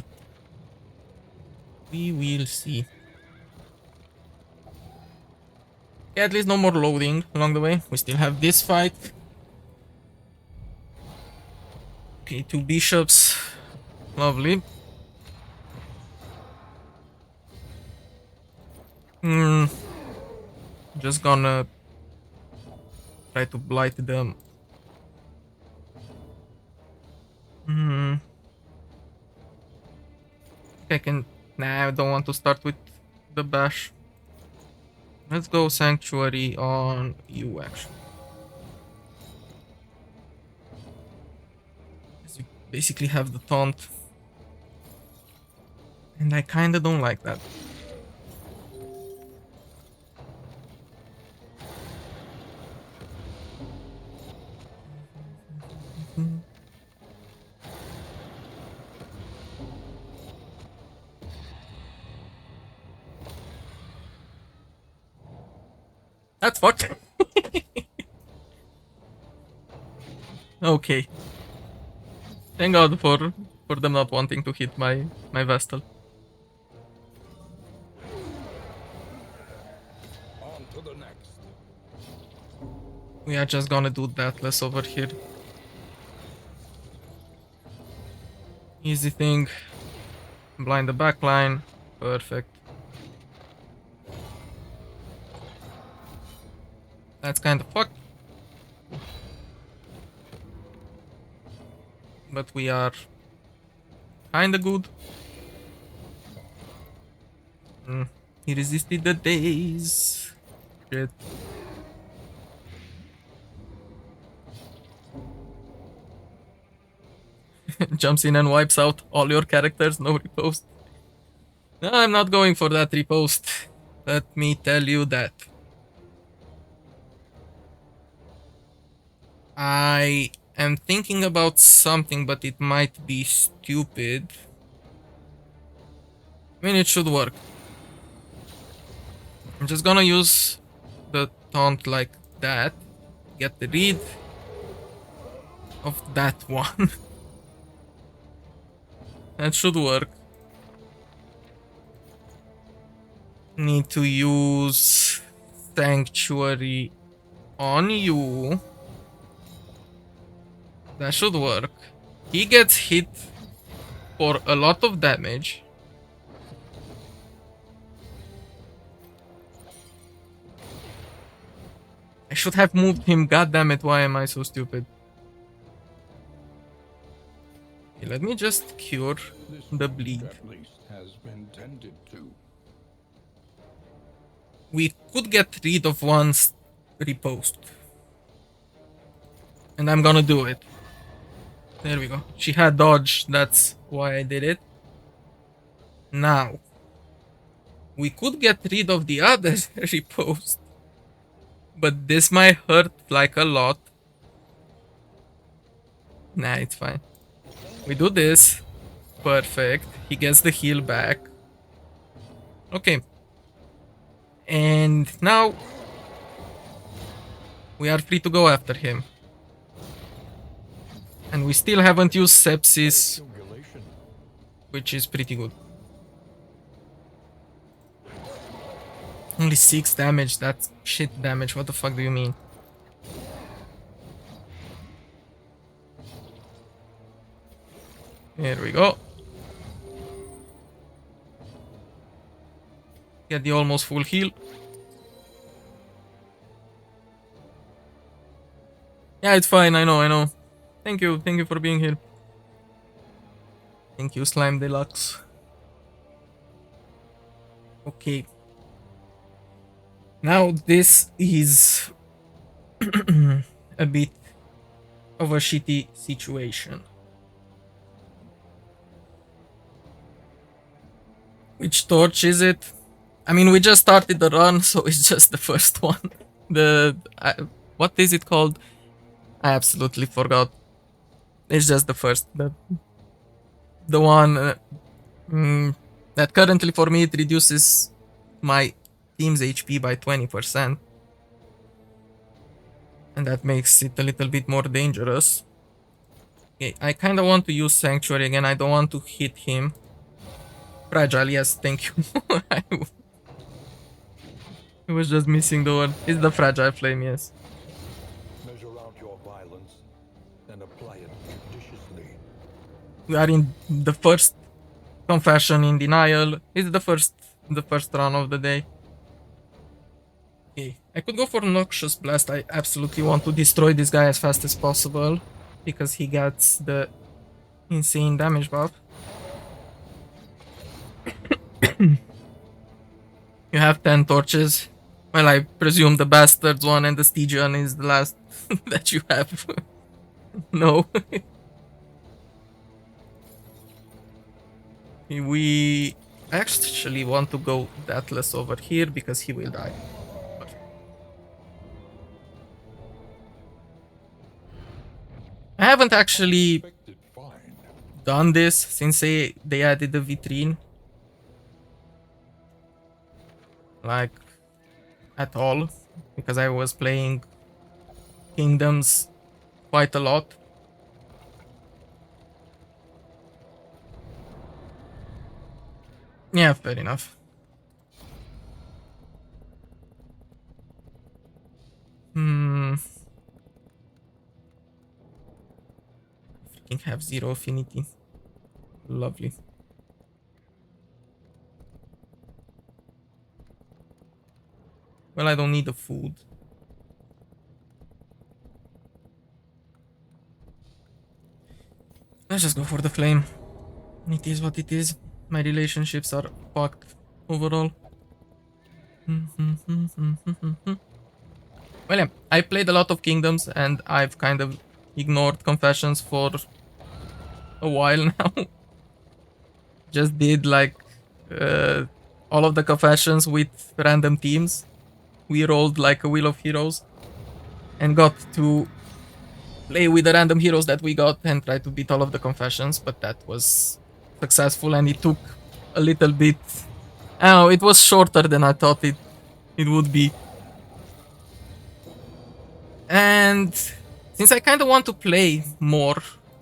We will see. Yeah, at least no more loading along the way. We still have this fight. Okay, 2 bishops. Lovely. Just gonna try to blight them. I can... Nah, I don't want to start with the bash. Let's go Sanctuary on you, actually. You basically have the taunt. And I kinda don't like that. That's fucked. Okay. Thank God for them not wanting to hit my Vestal.
On to the next.
We are just gonna do that less over here. Easy thing. Blind the backline. Perfect. That's kind of fucked. But we are kinda good. He resisted the days. Shit. Jumps in and wipes out all your characters, no repost. No, I'm not going for that repost. Let me tell you that. I am thinking about something, but it might be stupid. I mean, it should work. I'm just gonna use the taunt like that. Get rid of that one. That should work. Need to use Sanctuary on you. That should work. He gets hit for a lot of damage. I should have moved him. God damn it, why am I so stupid? Okay, let me just cure the bleed.
At least has been tended to.
We could get rid of one repost. And I'm gonna do it. There we go. She had dodge, that's why I did it. Now, we could get rid of the other repost. But this might hurt like a lot. Nah, it's fine. We do this. Perfect. He gets the heal back. Okay. And now we are free to go after him. And we still haven't used Sepsis, which is pretty good. Only 6 damage, that's shit damage, what the fuck do you mean? There we go. Get the almost full heal. Yeah, it's fine, I know. Thank you for being here. Thank you, Slime Deluxe. Okay. Now this is a bit of a shitty situation. Which torch is it? I mean, we just started the run, so it's just the first one. What is it called? I absolutely forgot. It's just the first. The one that currently for me it reduces my team's HP by 20%. And And that makes it a little bit more dangerous. Okay, I kind of want to use Sanctuary again. I don't want to hit him. Fragile, yes, thank you. I was just missing the word. It's the Fragile Flame, yes.
Measure out your violence and apply it judiciously.
We are in the first confession in denial. It's the first run of the day. Okay, I could go for Noxious Blast. I absolutely want to destroy this guy as fast as possible because he gets the insane damage buff. You have 10 torches. Well, I presume the Bastards one and the Stygian is the last that you have. No. We actually want to go Deathless over here because he will die. I haven't actually
Expected fine.
done this since they added the vitrine. Like, at all. Because I was playing Kingdoms quite a lot. Yeah, fair enough. Freaking have 0 affinity. Lovely. Well, I don't need the food. Let's just go for the flame. It is what it is. My relationships are fucked overall. Well, yeah, I played a lot of Kingdoms and I've kind of ignored confessions for a while now. Just did like uh, all of the confessions with random teams. We rolled like a Wheel of Heroes and got to play with the random heroes that we got and try to beat all of the confessions, but that was successful and it took a little bit. Oh, it was shorter than I thought it would be. And since I kind of want to play more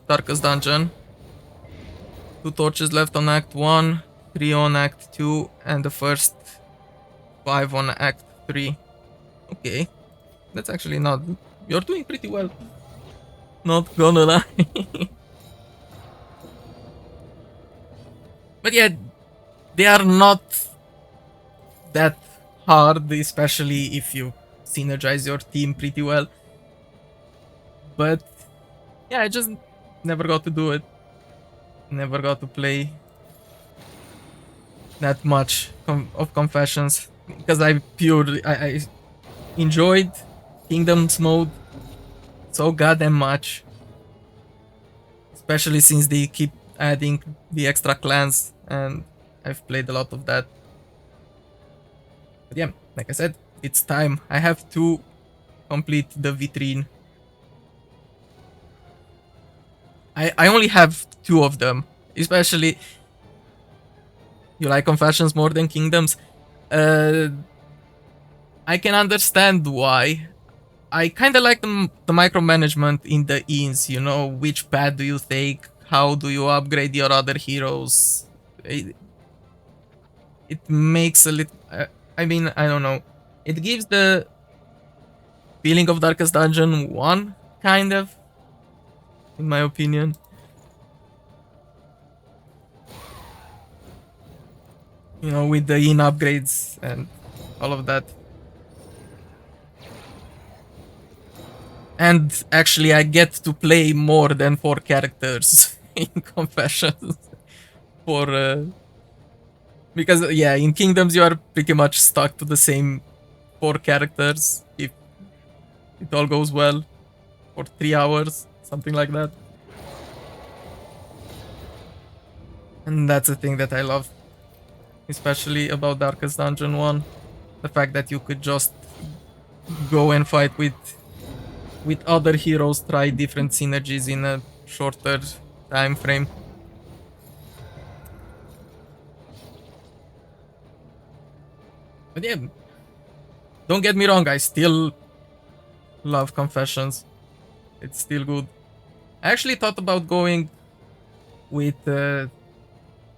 Darkest Dungeon, 2 torches left on Act 1, 3 on Act 2, and the first 5 on Act 3. Okay, that's actually not. You're doing pretty well. Not gonna lie. But yeah, they are not that hard, especially if you synergize your team pretty well. But yeah, I just never got to do it. Never got to play that much of confessions because I enjoyed Kingdoms mode so goddamn much, especially since they keep adding the extra clans and I've played a lot of that. But yeah, like I said, it's time. I have to complete the vitrine. I only have 2 of them, especially you like confessions more than kingdoms. I can understand why. I kind of like the micromanagement in the inns, you know, which path do you take, how do you upgrade your other heroes. It makes a little, I mean, I don't know. It gives the feeling of Darkest Dungeon 1, kind of, in my opinion. You know, with the in upgrades and all of that. And actually, I get to play more than 4 characters in Confessions. For because yeah, in Kingdoms you are pretty much stuck to the same 4 characters if it all goes well for 3 hours, something like that. And that's the thing that I love, especially about Darkest Dungeon 1, the fact that you could just go and fight with other heroes, try different synergies in a shorter time frame. But yeah, don't get me wrong, I still Love Confessions. It's still good. I actually thought about going with uh,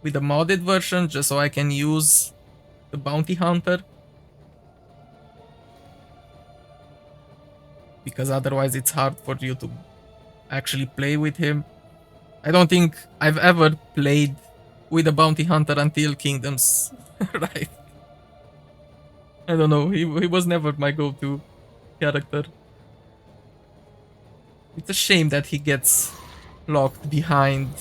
with a modded version just so I can use the bounty hunter, because otherwise it's hard for you to actually play with him. I don't think I've ever played with a bounty hunter until Kingdoms, right? I don't know. He was never my go-to character. It's a shame that he gets locked mm,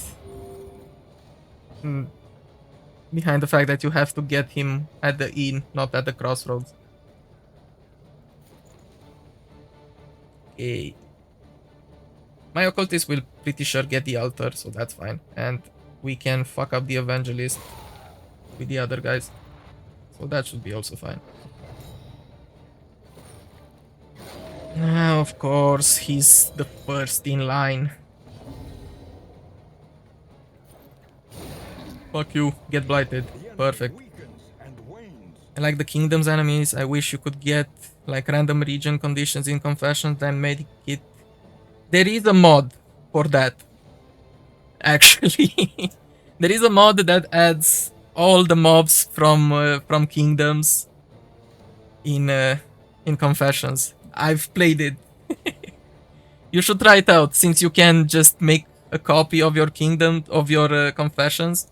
behind the fact that you have to get him at the inn, not at the crossroads. Okay. My occultist will pretty sure get the altar, so that's fine. And we can fuck up the evangelist with the other guys. So that should be also fine. Of course, he's the first in line. Fuck you, get blighted. Perfect. I like the kingdom's enemies. I wish you could get like random region conditions in confessions, then make it. There is a mod for that. Actually, there is a mod that adds all the mobs from kingdoms in confessions. I've played it. You should try it out, since you can just make a copy of your kingdom of your confessions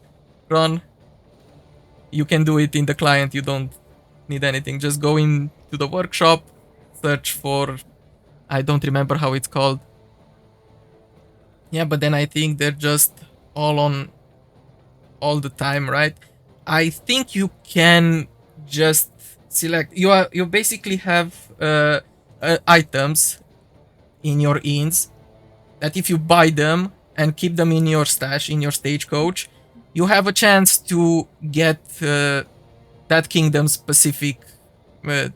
run. You can do it in the client. You don't need anything. Just go into the workshop, search for, I don't remember how it's called. Yeah, but then I think they're just all on all the time, right? I think you can just select. You basically have items in your inns that if you buy them and keep them in your stash in your stagecoach, you have a chance to get that kingdom's specific uh,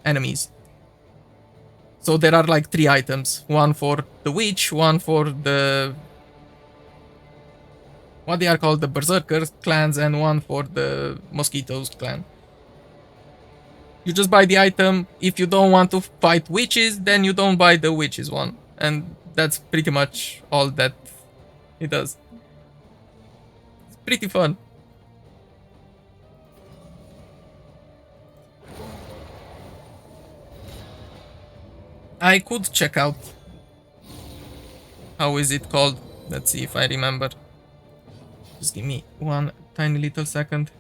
enemies. So there are like 3 items: one for the witch, one for the what they are called, the berserkers clans, and one for the mosquitoes clan. You just buy the item. If you don't want to fight witches, then you don't buy the witches one, and that's pretty much all that it does. It's pretty fun. I could check out how is it called. Let's see if I remember. Just give me one tiny little second.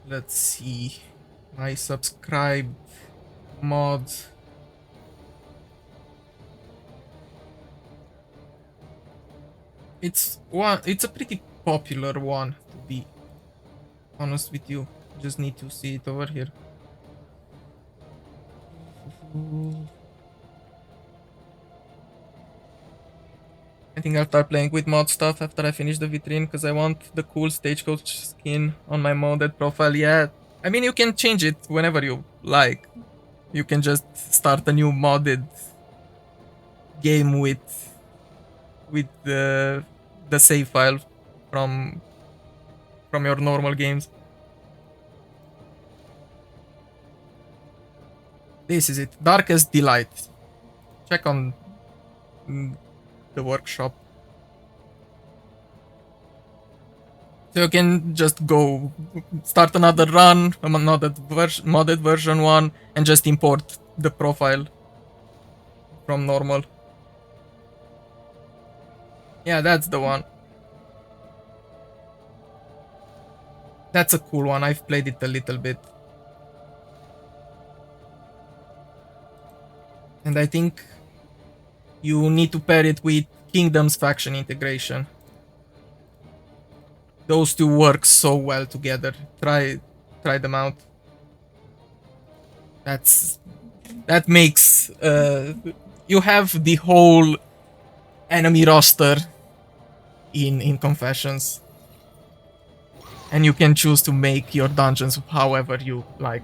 Let's see. My subscribed mods. It's a pretty popular one, to be honest with you. Just need to see it over here. I think I'll start playing with mod stuff after I finish the vitrine, because I want the cool stagecoach skin on my modded profile. Yeah, I mean, you can change it whenever you like. You can just start a new modded game with the save file from your normal games. This is it. Darkest Delight. Check on the workshop. So you can just go start another run, another modded version one, and just import the profile from normal. Yeah, that's the one. That's a cool one. I've played it a little bit. And I think you need to pair it with Kingdom's faction integration. Those two work so well together. Try them out. That makes you have the whole enemy roster in confessions. And you can choose to make your dungeons however you like.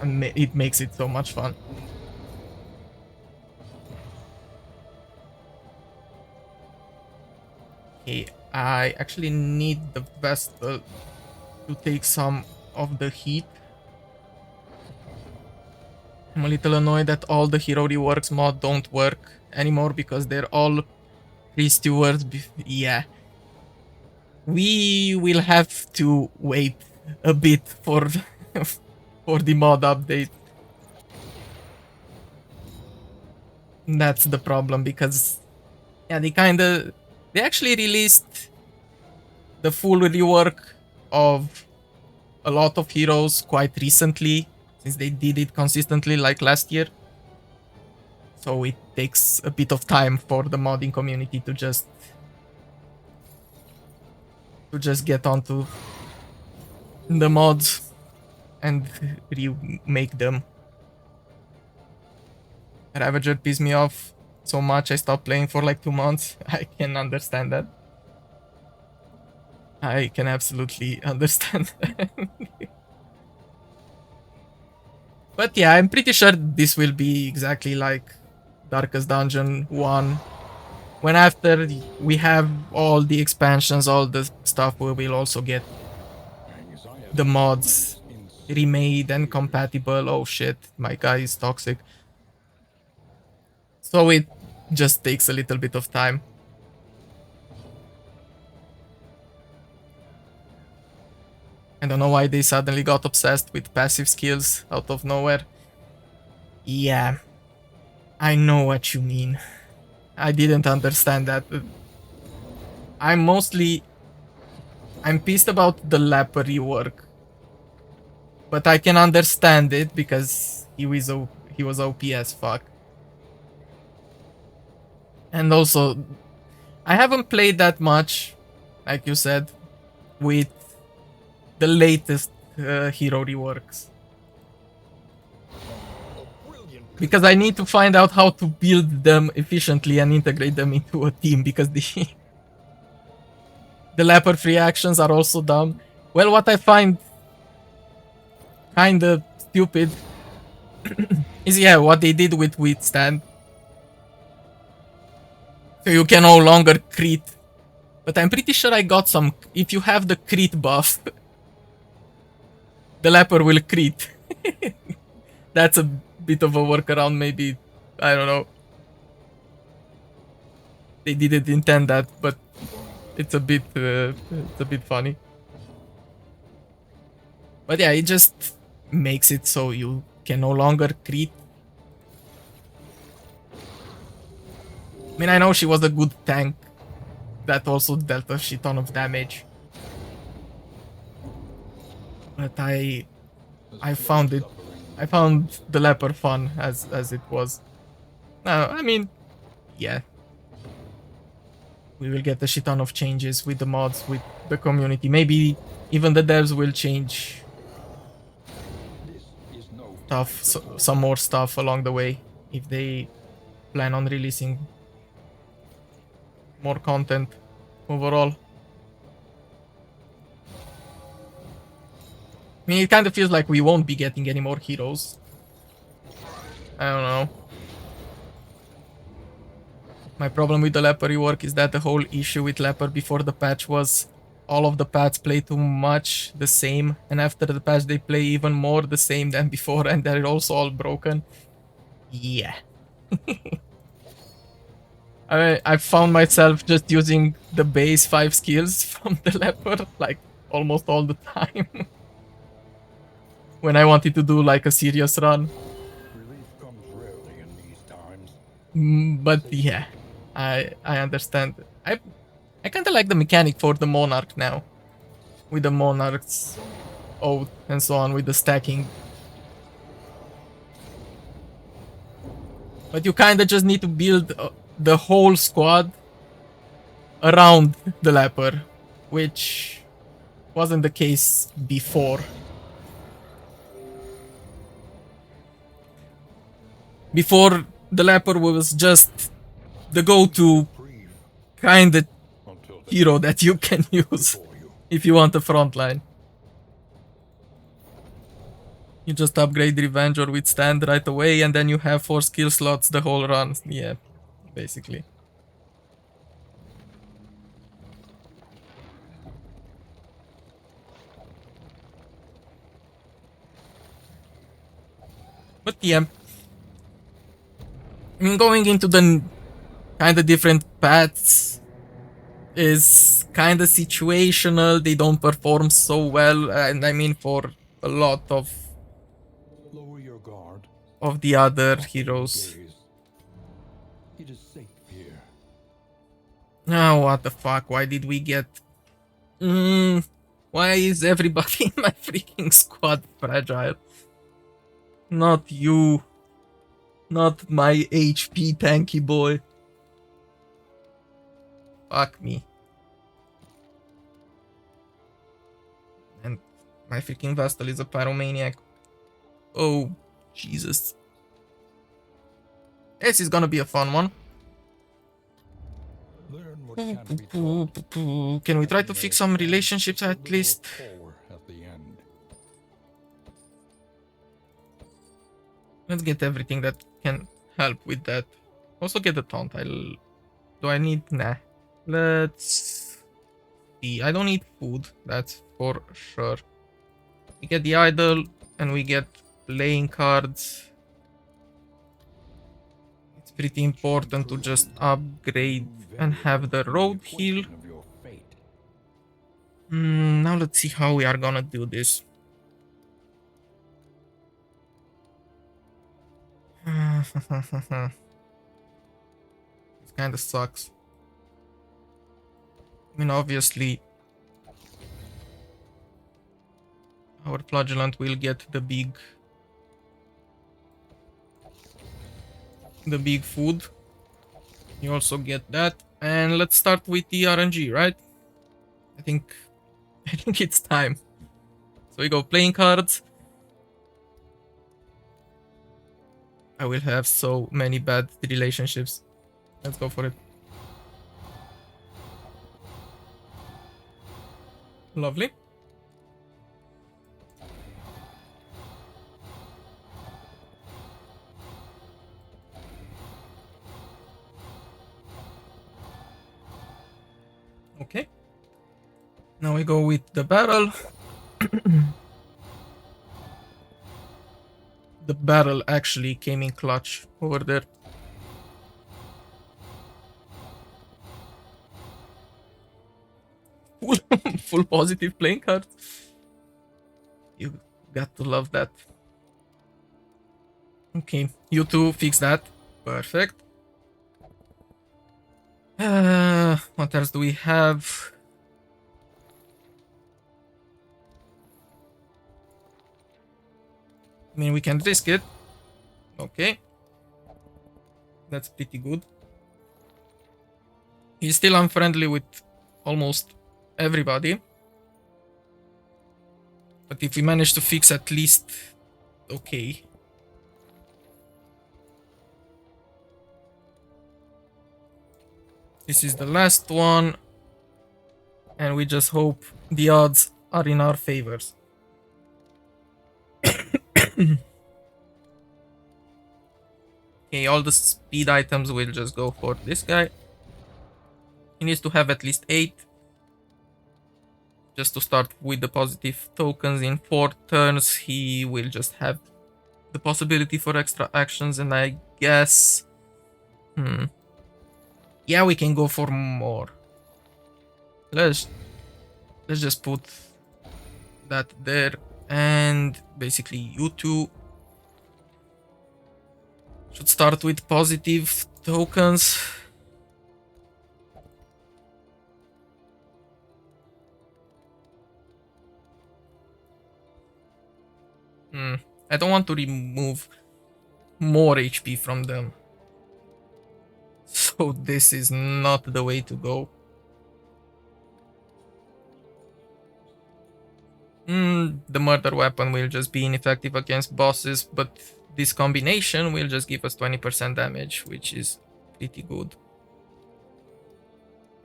And it makes it so much fun. Okay, I actually need the Vestal to take some of the heat. I'm a little annoyed that all the Hero Reworks mod don't work anymore because they're all 3 stewards. Yeah. We will have to wait a bit for for the mod update. That's the problem because yeah, they actually released the full rework of a lot of heroes quite recently since they did it consistently like last year. So it takes a bit of time for the modding community to just get onto the mods and remake them. Ravager pissed me off so much I stopped playing for like 2 months. I can understand that. I can absolutely understand that. But yeah, I'm pretty sure this will be exactly like Darkest Dungeon 1. When after we have all the expansions, all the stuff, we will also get the mods remade and compatible. Oh shit, my guy is toxic. So it just takes a little bit of time. I don't know why they suddenly got obsessed with passive skills out of nowhere. Yeah, I know what you mean. I didn't understand that. I'm pissed about the Leper rework. But I can understand it because he was OP as fuck. And also, I haven't played that much, like you said, with the latest hero reworks. Because I need to find out how to build them efficiently and integrate them into a team because the leper free actions are also dumb. Well, what I find kinda stupid is yeah, what they did with withstand. So you can no longer crit. But I'm pretty sure I got some. If you have the crit buff, the leper will crit. That's a bit of a workaround, maybe. I don't know. They didn't intend that, but it's a bit funny. But yeah, it just makes it so you can no longer crit. I mean, I know she was a good tank that also dealt a shit ton of damage. But I found the leper fun as it was. I mean, yeah. We will get a shit ton of changes with the mods, with the community. Maybe even the devs will change stuff, some more stuff along the way if they plan on releasing more content overall. I mean, it kind of feels like we won't be getting any more heroes. I don't know. My problem with the Leper rework is that the whole issue with Leper before the patch was all of the paths play too much the same, and after the patch they play even more the same than before, and they're also all broken. Yeah. I found myself just using the base 5 skills from the Leper, like, almost all the time. When I wanted to do, like, a serious run.
Relief comes rarely in these times.
But yeah, I understand. I kind of like the mechanic for the Monarch now. With the Monarch's oath and so on, with the stacking. But you kind of just need to build the whole squad around the Leper, which wasn't the case before. Before, the Leper was just the go-to kind of hero that you can use. If you want a front line. You just upgrade Revenge or Withstand right away, and then you have 4 skill slots the whole run. Yeah, basically. But yeah, I mean, going into the kind of different paths is kind of situational. They don't perform so well, and I mean for a lot
Lower your guard.
of the other
Soften your
heroes.
gaze. It is safe here.
Oh, what the fuck? Why did we get? Why is everybody in my freaking squad fragile? Not you. Not my HP tanky boy. Fuck me. And my freaking Vestal is a pyromaniac. Oh, Jesus. This is gonna be a fun one.
Learn what can be taught.
Can we try to
May
fix some
stand
relationships
just a
at
little
least?
taller at the end.
Let's get everything that can help with that. Also get the taunt. Do I need? Nah. Let's see. I don't need food. That's for sure. We get the idol and we get playing cards. It's pretty important to just upgrade and have the road heal.
Of your fate.
Now let's see how we are gonna do this. This kind of sucks. I mean, obviously, our flagellant will get the big food. You also get that, and let's start with the RNG, right? I think it's time. So we go playing cards. I will have so many bad relationships. Let's go for it. Lovely. Okay. Now we go with the barrel. The barrel actually came in clutch over there. Full positive playing card. You got to love that. Okay, you two fix that. Perfect. What else do we have? I mean, we can risk it. Okay. That's pretty good. He's still unfriendly with almost everybody. But if we manage to fix at least... Okay. This is the last one. And we just hope the odds are in our favors. Okay, all the speed items will just go for this guy. He needs to have at least 8. Just to start with the positive tokens. In 4 turns, he will just have the possibility for extra actions, and I guess... Yeah, we can go for more. Let's just put that there, and basically you two should start with positive tokens. I don't want to remove more HP from them. So this is not the way to go. The murder weapon will just be ineffective against bosses, but this combination will just give us 20% damage, which is pretty good.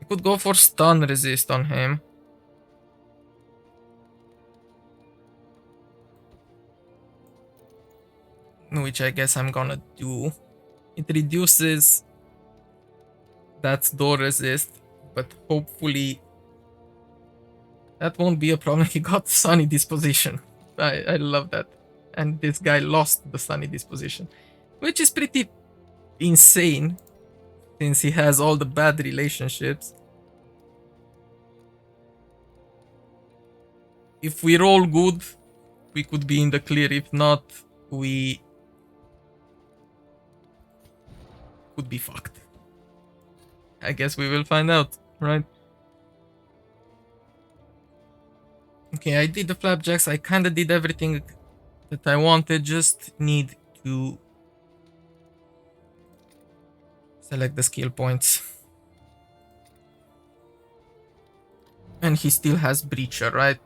I could go for stun resist on him. which I guess I'm gonna do. It reduces that door resist, but hopefully that won't be a problem. He got sunny disposition. I love that. And this guy lost the sunny disposition, which is pretty insane since he has all the bad relationships. If we roll good, we could be in the clear. If not, we could be fucked. I guess we will find out, right? Okay, I did the flapjacks. I kinda did everything that I wanted. Just need to select the skill points. And he still has Breacher, right?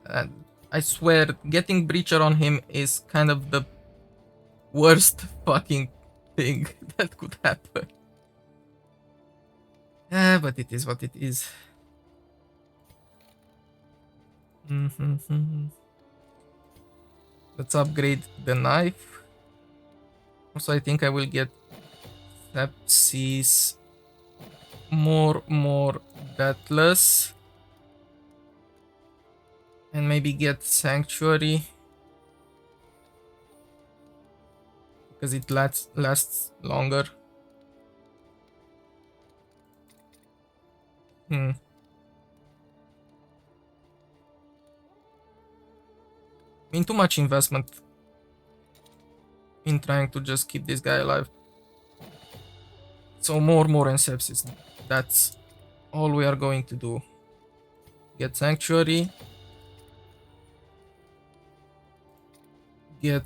And I swear, getting Breacher on him is kind of the worst fucking thing that could happen. But it is what it is. Let's upgrade the knife. Also, I think I will get Sepsis more deathless. And maybe get Sanctuary. Because it lasts longer. I mean, too much investment in trying to just keep this guy alive. So more and sepsis. That's all we are going to do. Get Sanctuary. Get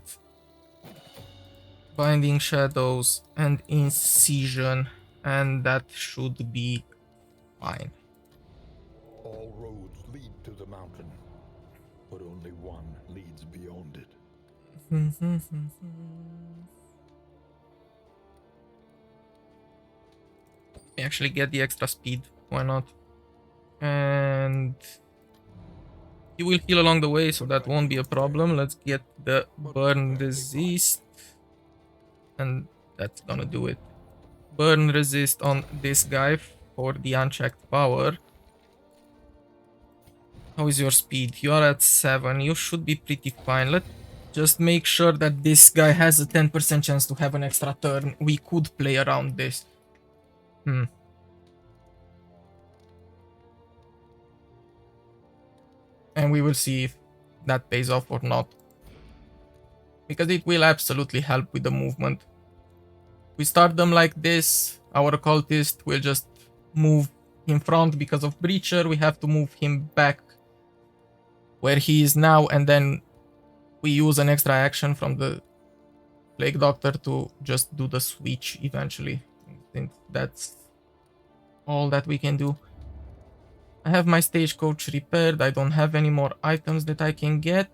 Binding Shadows and Incision. And that should be fine.
All roads lead to the mountain, but only one leads beyond it.
We actually get the extra speed. Why not? And he will heal along the way, so that won't be a problem. Let's get the burn resist. And that's gonna do it. Burn resist on this guy for the unchecked power. How is your speed? You are at 7. You should be pretty fine. Let's just make sure that this guy has a 10% chance to have an extra turn. We could play around this. And we will see if that pays off or not. Because it will absolutely help with the movement. We start them like this. Our occultist will just move in front because of Breacher. We have to move him back where he is now. And then we use an extra action from the Plague Doctor to just do the switch eventually. I think that's all that we can do. I have my stagecoach repaired. I don't have any more items that I can get.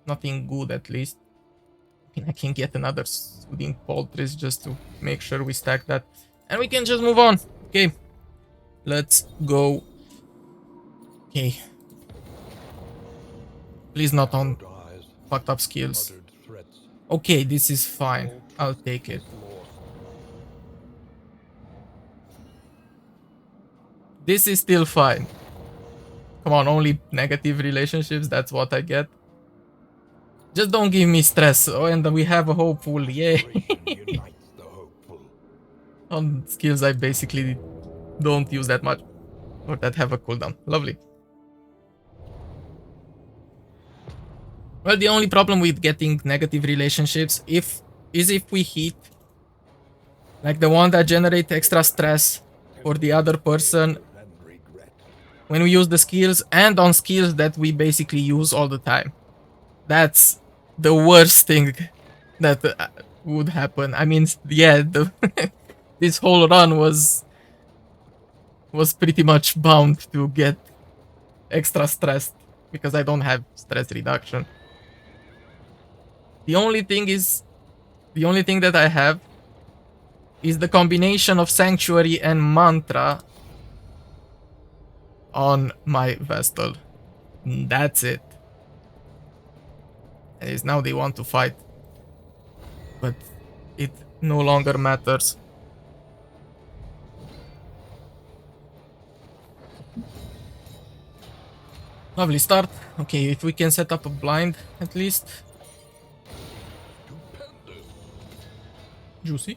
Nothing good, at least. I mean, I can get another Soothing Poultice just to make sure we stack that. And we can just move on. Okay. Let's go. Okay. Please not on fucked up skills. Okay, this is fine. I'll take it. This is still fine. Come on, only negative relationships. That's what I get. Just don't give me stress. Oh, and we have a hopeful. Yay. On skills, I basically don't use that much. Or that have a cooldown. Lovely. Well, the only problem with getting negative relationships is if we hit like the one that generate extra stress for the other person when we use the skills and on skills that we basically use all the time. That's the worst thing that would happen. I mean, yeah, this whole run was pretty much bound to get extra stressed because I don't have stress reduction. The only thing that I have is the combination of Sanctuary and Mantra on my Vestal. That's it. And it's now they want to fight. But it no longer matters. Lovely start. Okay, if we can set up a blind at least. Juicy.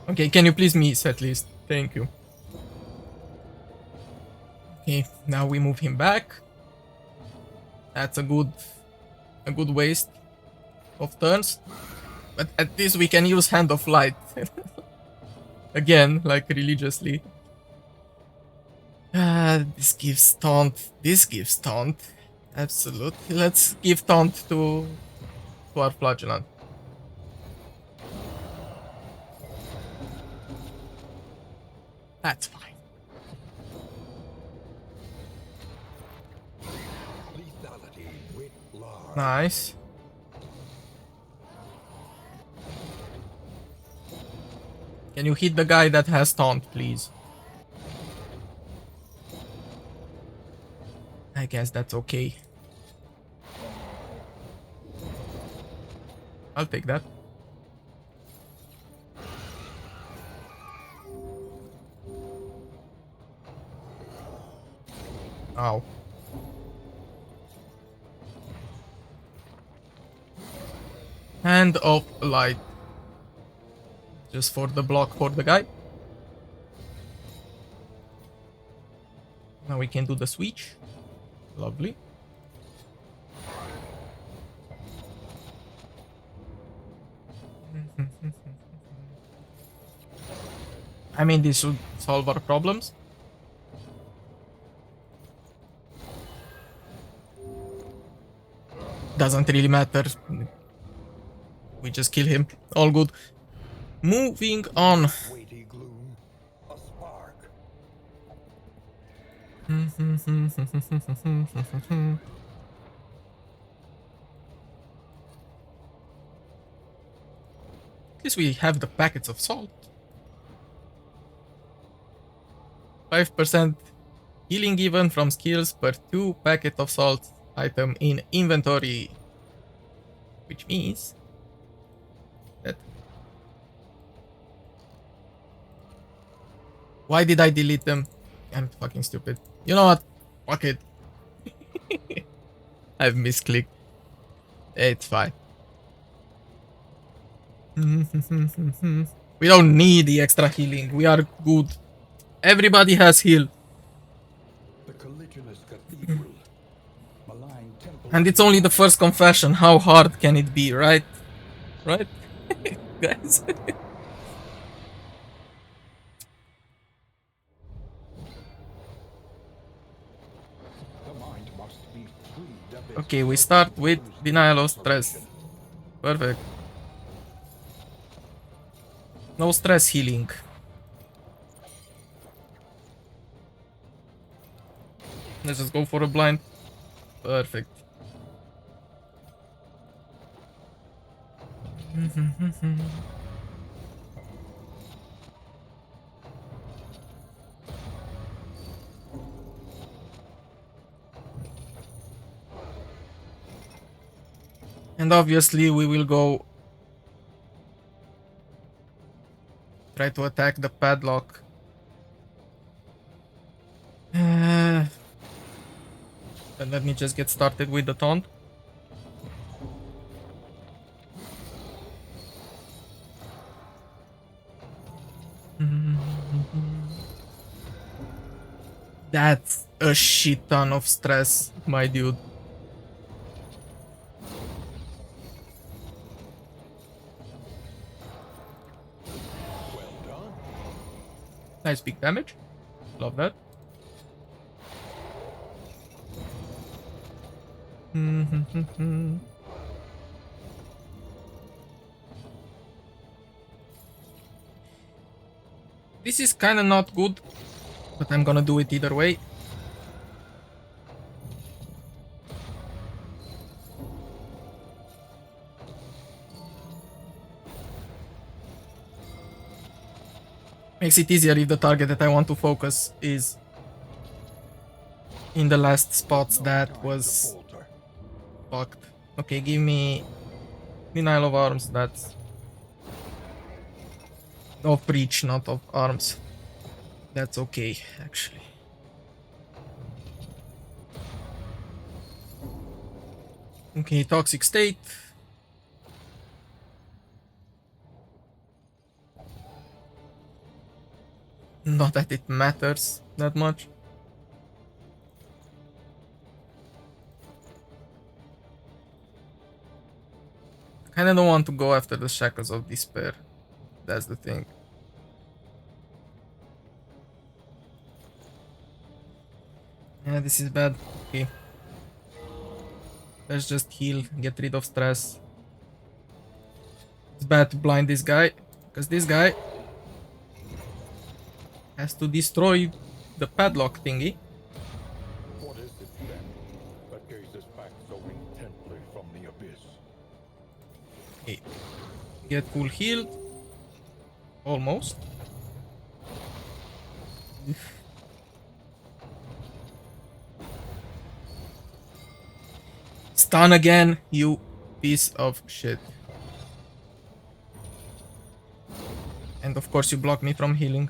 Okay, can you please miss at least? Thank you. Okay, now we move him back. That's a good waste of turns. But at least we can use Hand of Light. Again, like religiously. This gives taunt. This gives taunt. Absolutely. Let's give taunt to our flagellant. That's fine. Nice. Can you hit the guy that has taunt, please? I guess that's okay. I'll take that. Ow. Hand of Light. Just for the block for the guy. Now we can do the switch. Lovely. I mean, this should solve our problems. Doesn't really matter. We just kill him. All good. Moving on.
Weighty gloom, a spark. At least we have the packets of salt. 5% healing given from skills per 2 packet of salt item in inventory. Which means that... Why did I delete them? I'm fucking stupid. You know what? Fuck it. I've misclicked. It's fine. We don't need the extra healing. We are good. Everybody has heal. The collisionist cathedral. Malign temple.
And it's only the first confession. How hard can it be, right? Right? Guys.
The mind must be freed of its
Okay, we start with denial of stress. Perfect. No stress healing. Let's just go for a blind. Perfect. And obviously we will go try to attack the padlock. And let me just get started with the taunt. That's a shit ton of stress, my dude.
well done.
Nice big damage. Love that. This is kind of not good, but I'm gonna do it either way. Makes it easier if the target that I want to focus is in the last spots
No
that
time to
was
falter.
fucked. Okay, give me denial of arms. That's of breach, not of arms. That's okay, actually. Okay, toxic state. Not that it matters that much. Kinda don't want to go after the shackles of despair. That's the thing. Yeah, this is bad. Okay. Let's just heal, get rid of stress. It's bad to blind this guy, because this guy has to destroy the padlock thingy.
What is it then that gazes back so intently from the abyss?
Okay. Get full healed. Almost. Stun again, you piece of shit. And of course you block me from healing.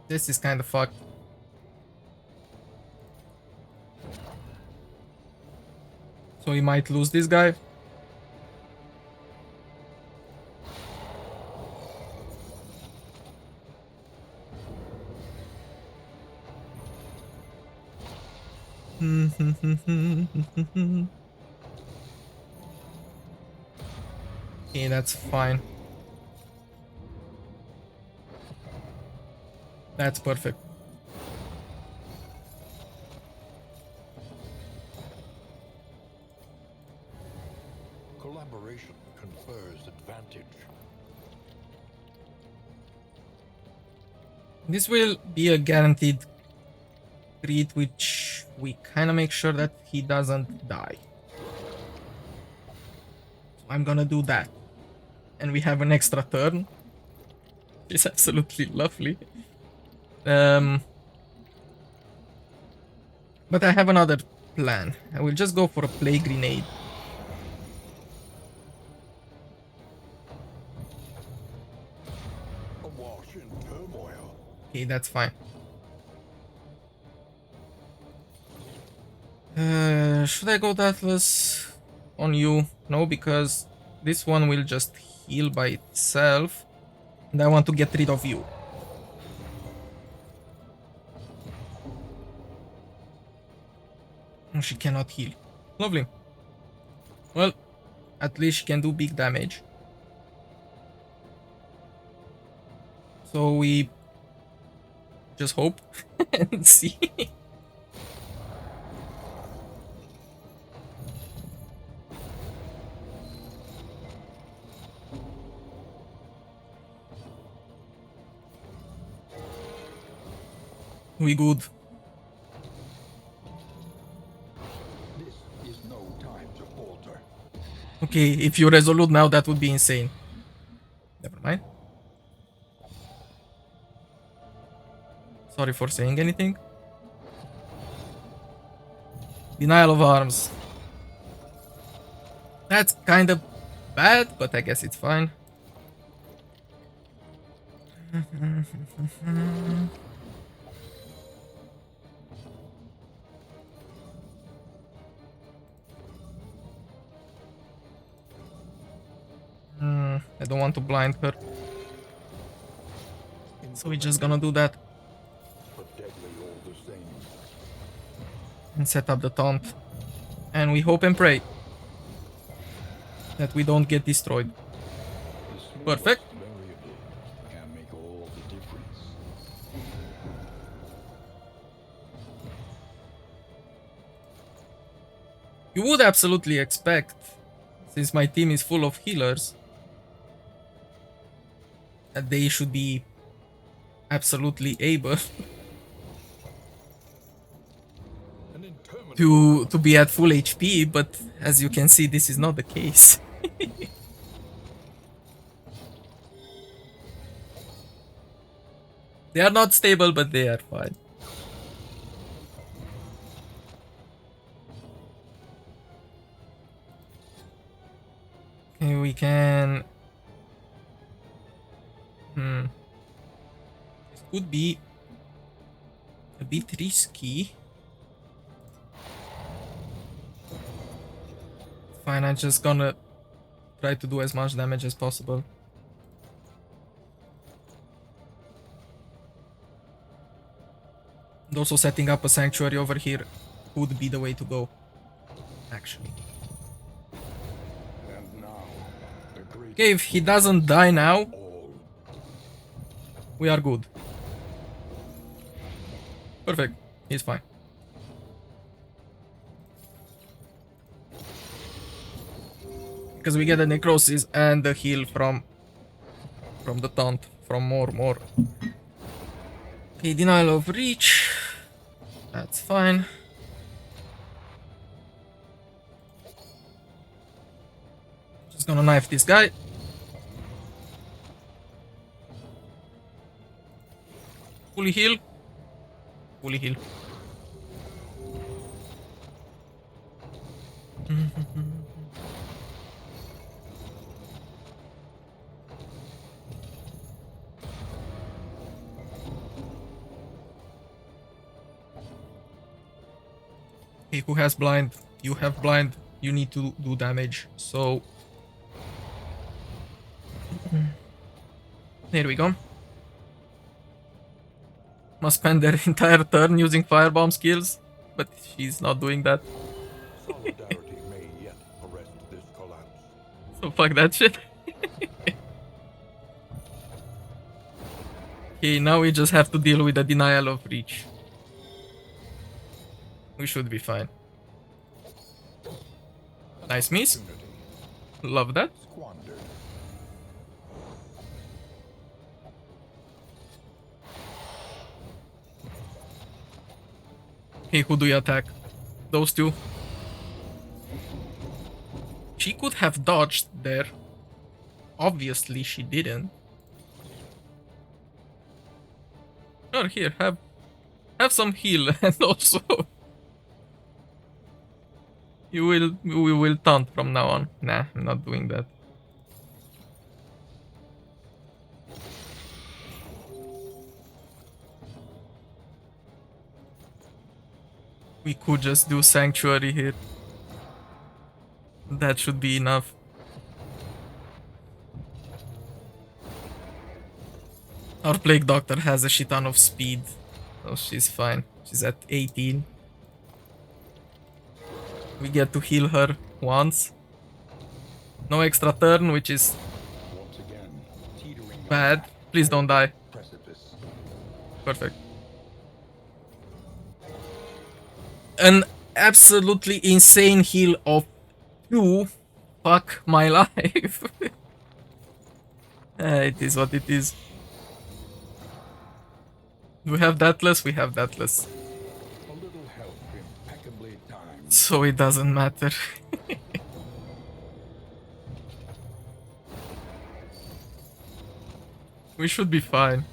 This is kind of fucked. So we might lose this guy. Okay, that's fine. That's perfect.
Collaboration confers advantage.
This will be a guaranteed crit, which we kind of make sure that he doesn't die. So I'm gonna do that. And we have an extra turn. It's absolutely lovely. But I have another plan. I will just go for a plague grenade.
Awash in turmoil.
Okay, that's fine. Should I go Deathless on you? No, because this one will just heal by itself. And I want to get rid of you. She cannot heal. Lovely. Well, at least she can do big damage. So we just hope and see. We good.
This is no time to falter.
Okay, if you resolute now, that would be insane. Never mind. Sorry for saying anything. Denial of arms. That's kind of bad, but I guess it's fine. I don't want to blind her. So we're just gonna do that.
But deadly all the same.
And set up the taunt. And we hope and pray that we don't get destroyed.
The
Perfect.
smallest variable can make all the difference.
You would absolutely expect, since my team is full of healers, that they should be absolutely able
An interminable
to be at full HP, but as you can see, this is not the case. They are not stable, but they are fine. Okay, we can. This could be a bit risky. Fine, I'm just gonna try to do as much damage as possible. And also setting up a sanctuary over here would be the way to go, actually.
and now the great
Okay, if he doesn't die now,
all.
we are good. Perfect. He's fine. Because we get the necrosis and the heal from the taunt, from more. Okay, denial of reach. That's fine. Just gonna knife this guy. Fully heal. Fully heal. Okay, who has blind? You have blind. You need to do damage. So there we go. Must spend their entire turn using firebomb skills, but she's not doing that.
Solidarity may yet arrest this collapse.
So fuck that shit. Okay, now we just have to deal with the denial of reach. We should be fine. Nice miss.
Unity
Love that.
squandered.
Okay, who do you attack? Those two. She could have dodged there. Obviously, she didn't. Sure, here, have some heal, and also we will taunt from now on. Nah, I'm not doing that. We could just do sanctuary here. That should be enough. Our plague doctor has a shit ton of speed, so she's fine. She's at 18. We get to heal her once. No extra turn, which is
Once again, teetering on
bad. Please don't die.
precipice.
Perfect. An absolutely insane heal of 2. Fuck my life. It is what it is. We have Datless, we have Datless.
A little help impeccably timed.
So it doesn't matter. We should be fine.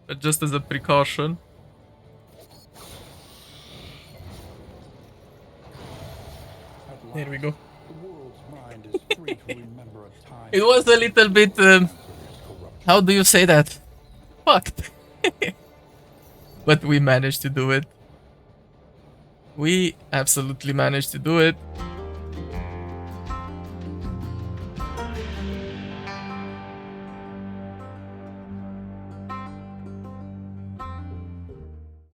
But just as a precaution.
At
Here we
last,
go.
the world's mind is free to remember a time
It was a little bit, how do you say that? Fucked. But we managed to do it. We absolutely managed to do it.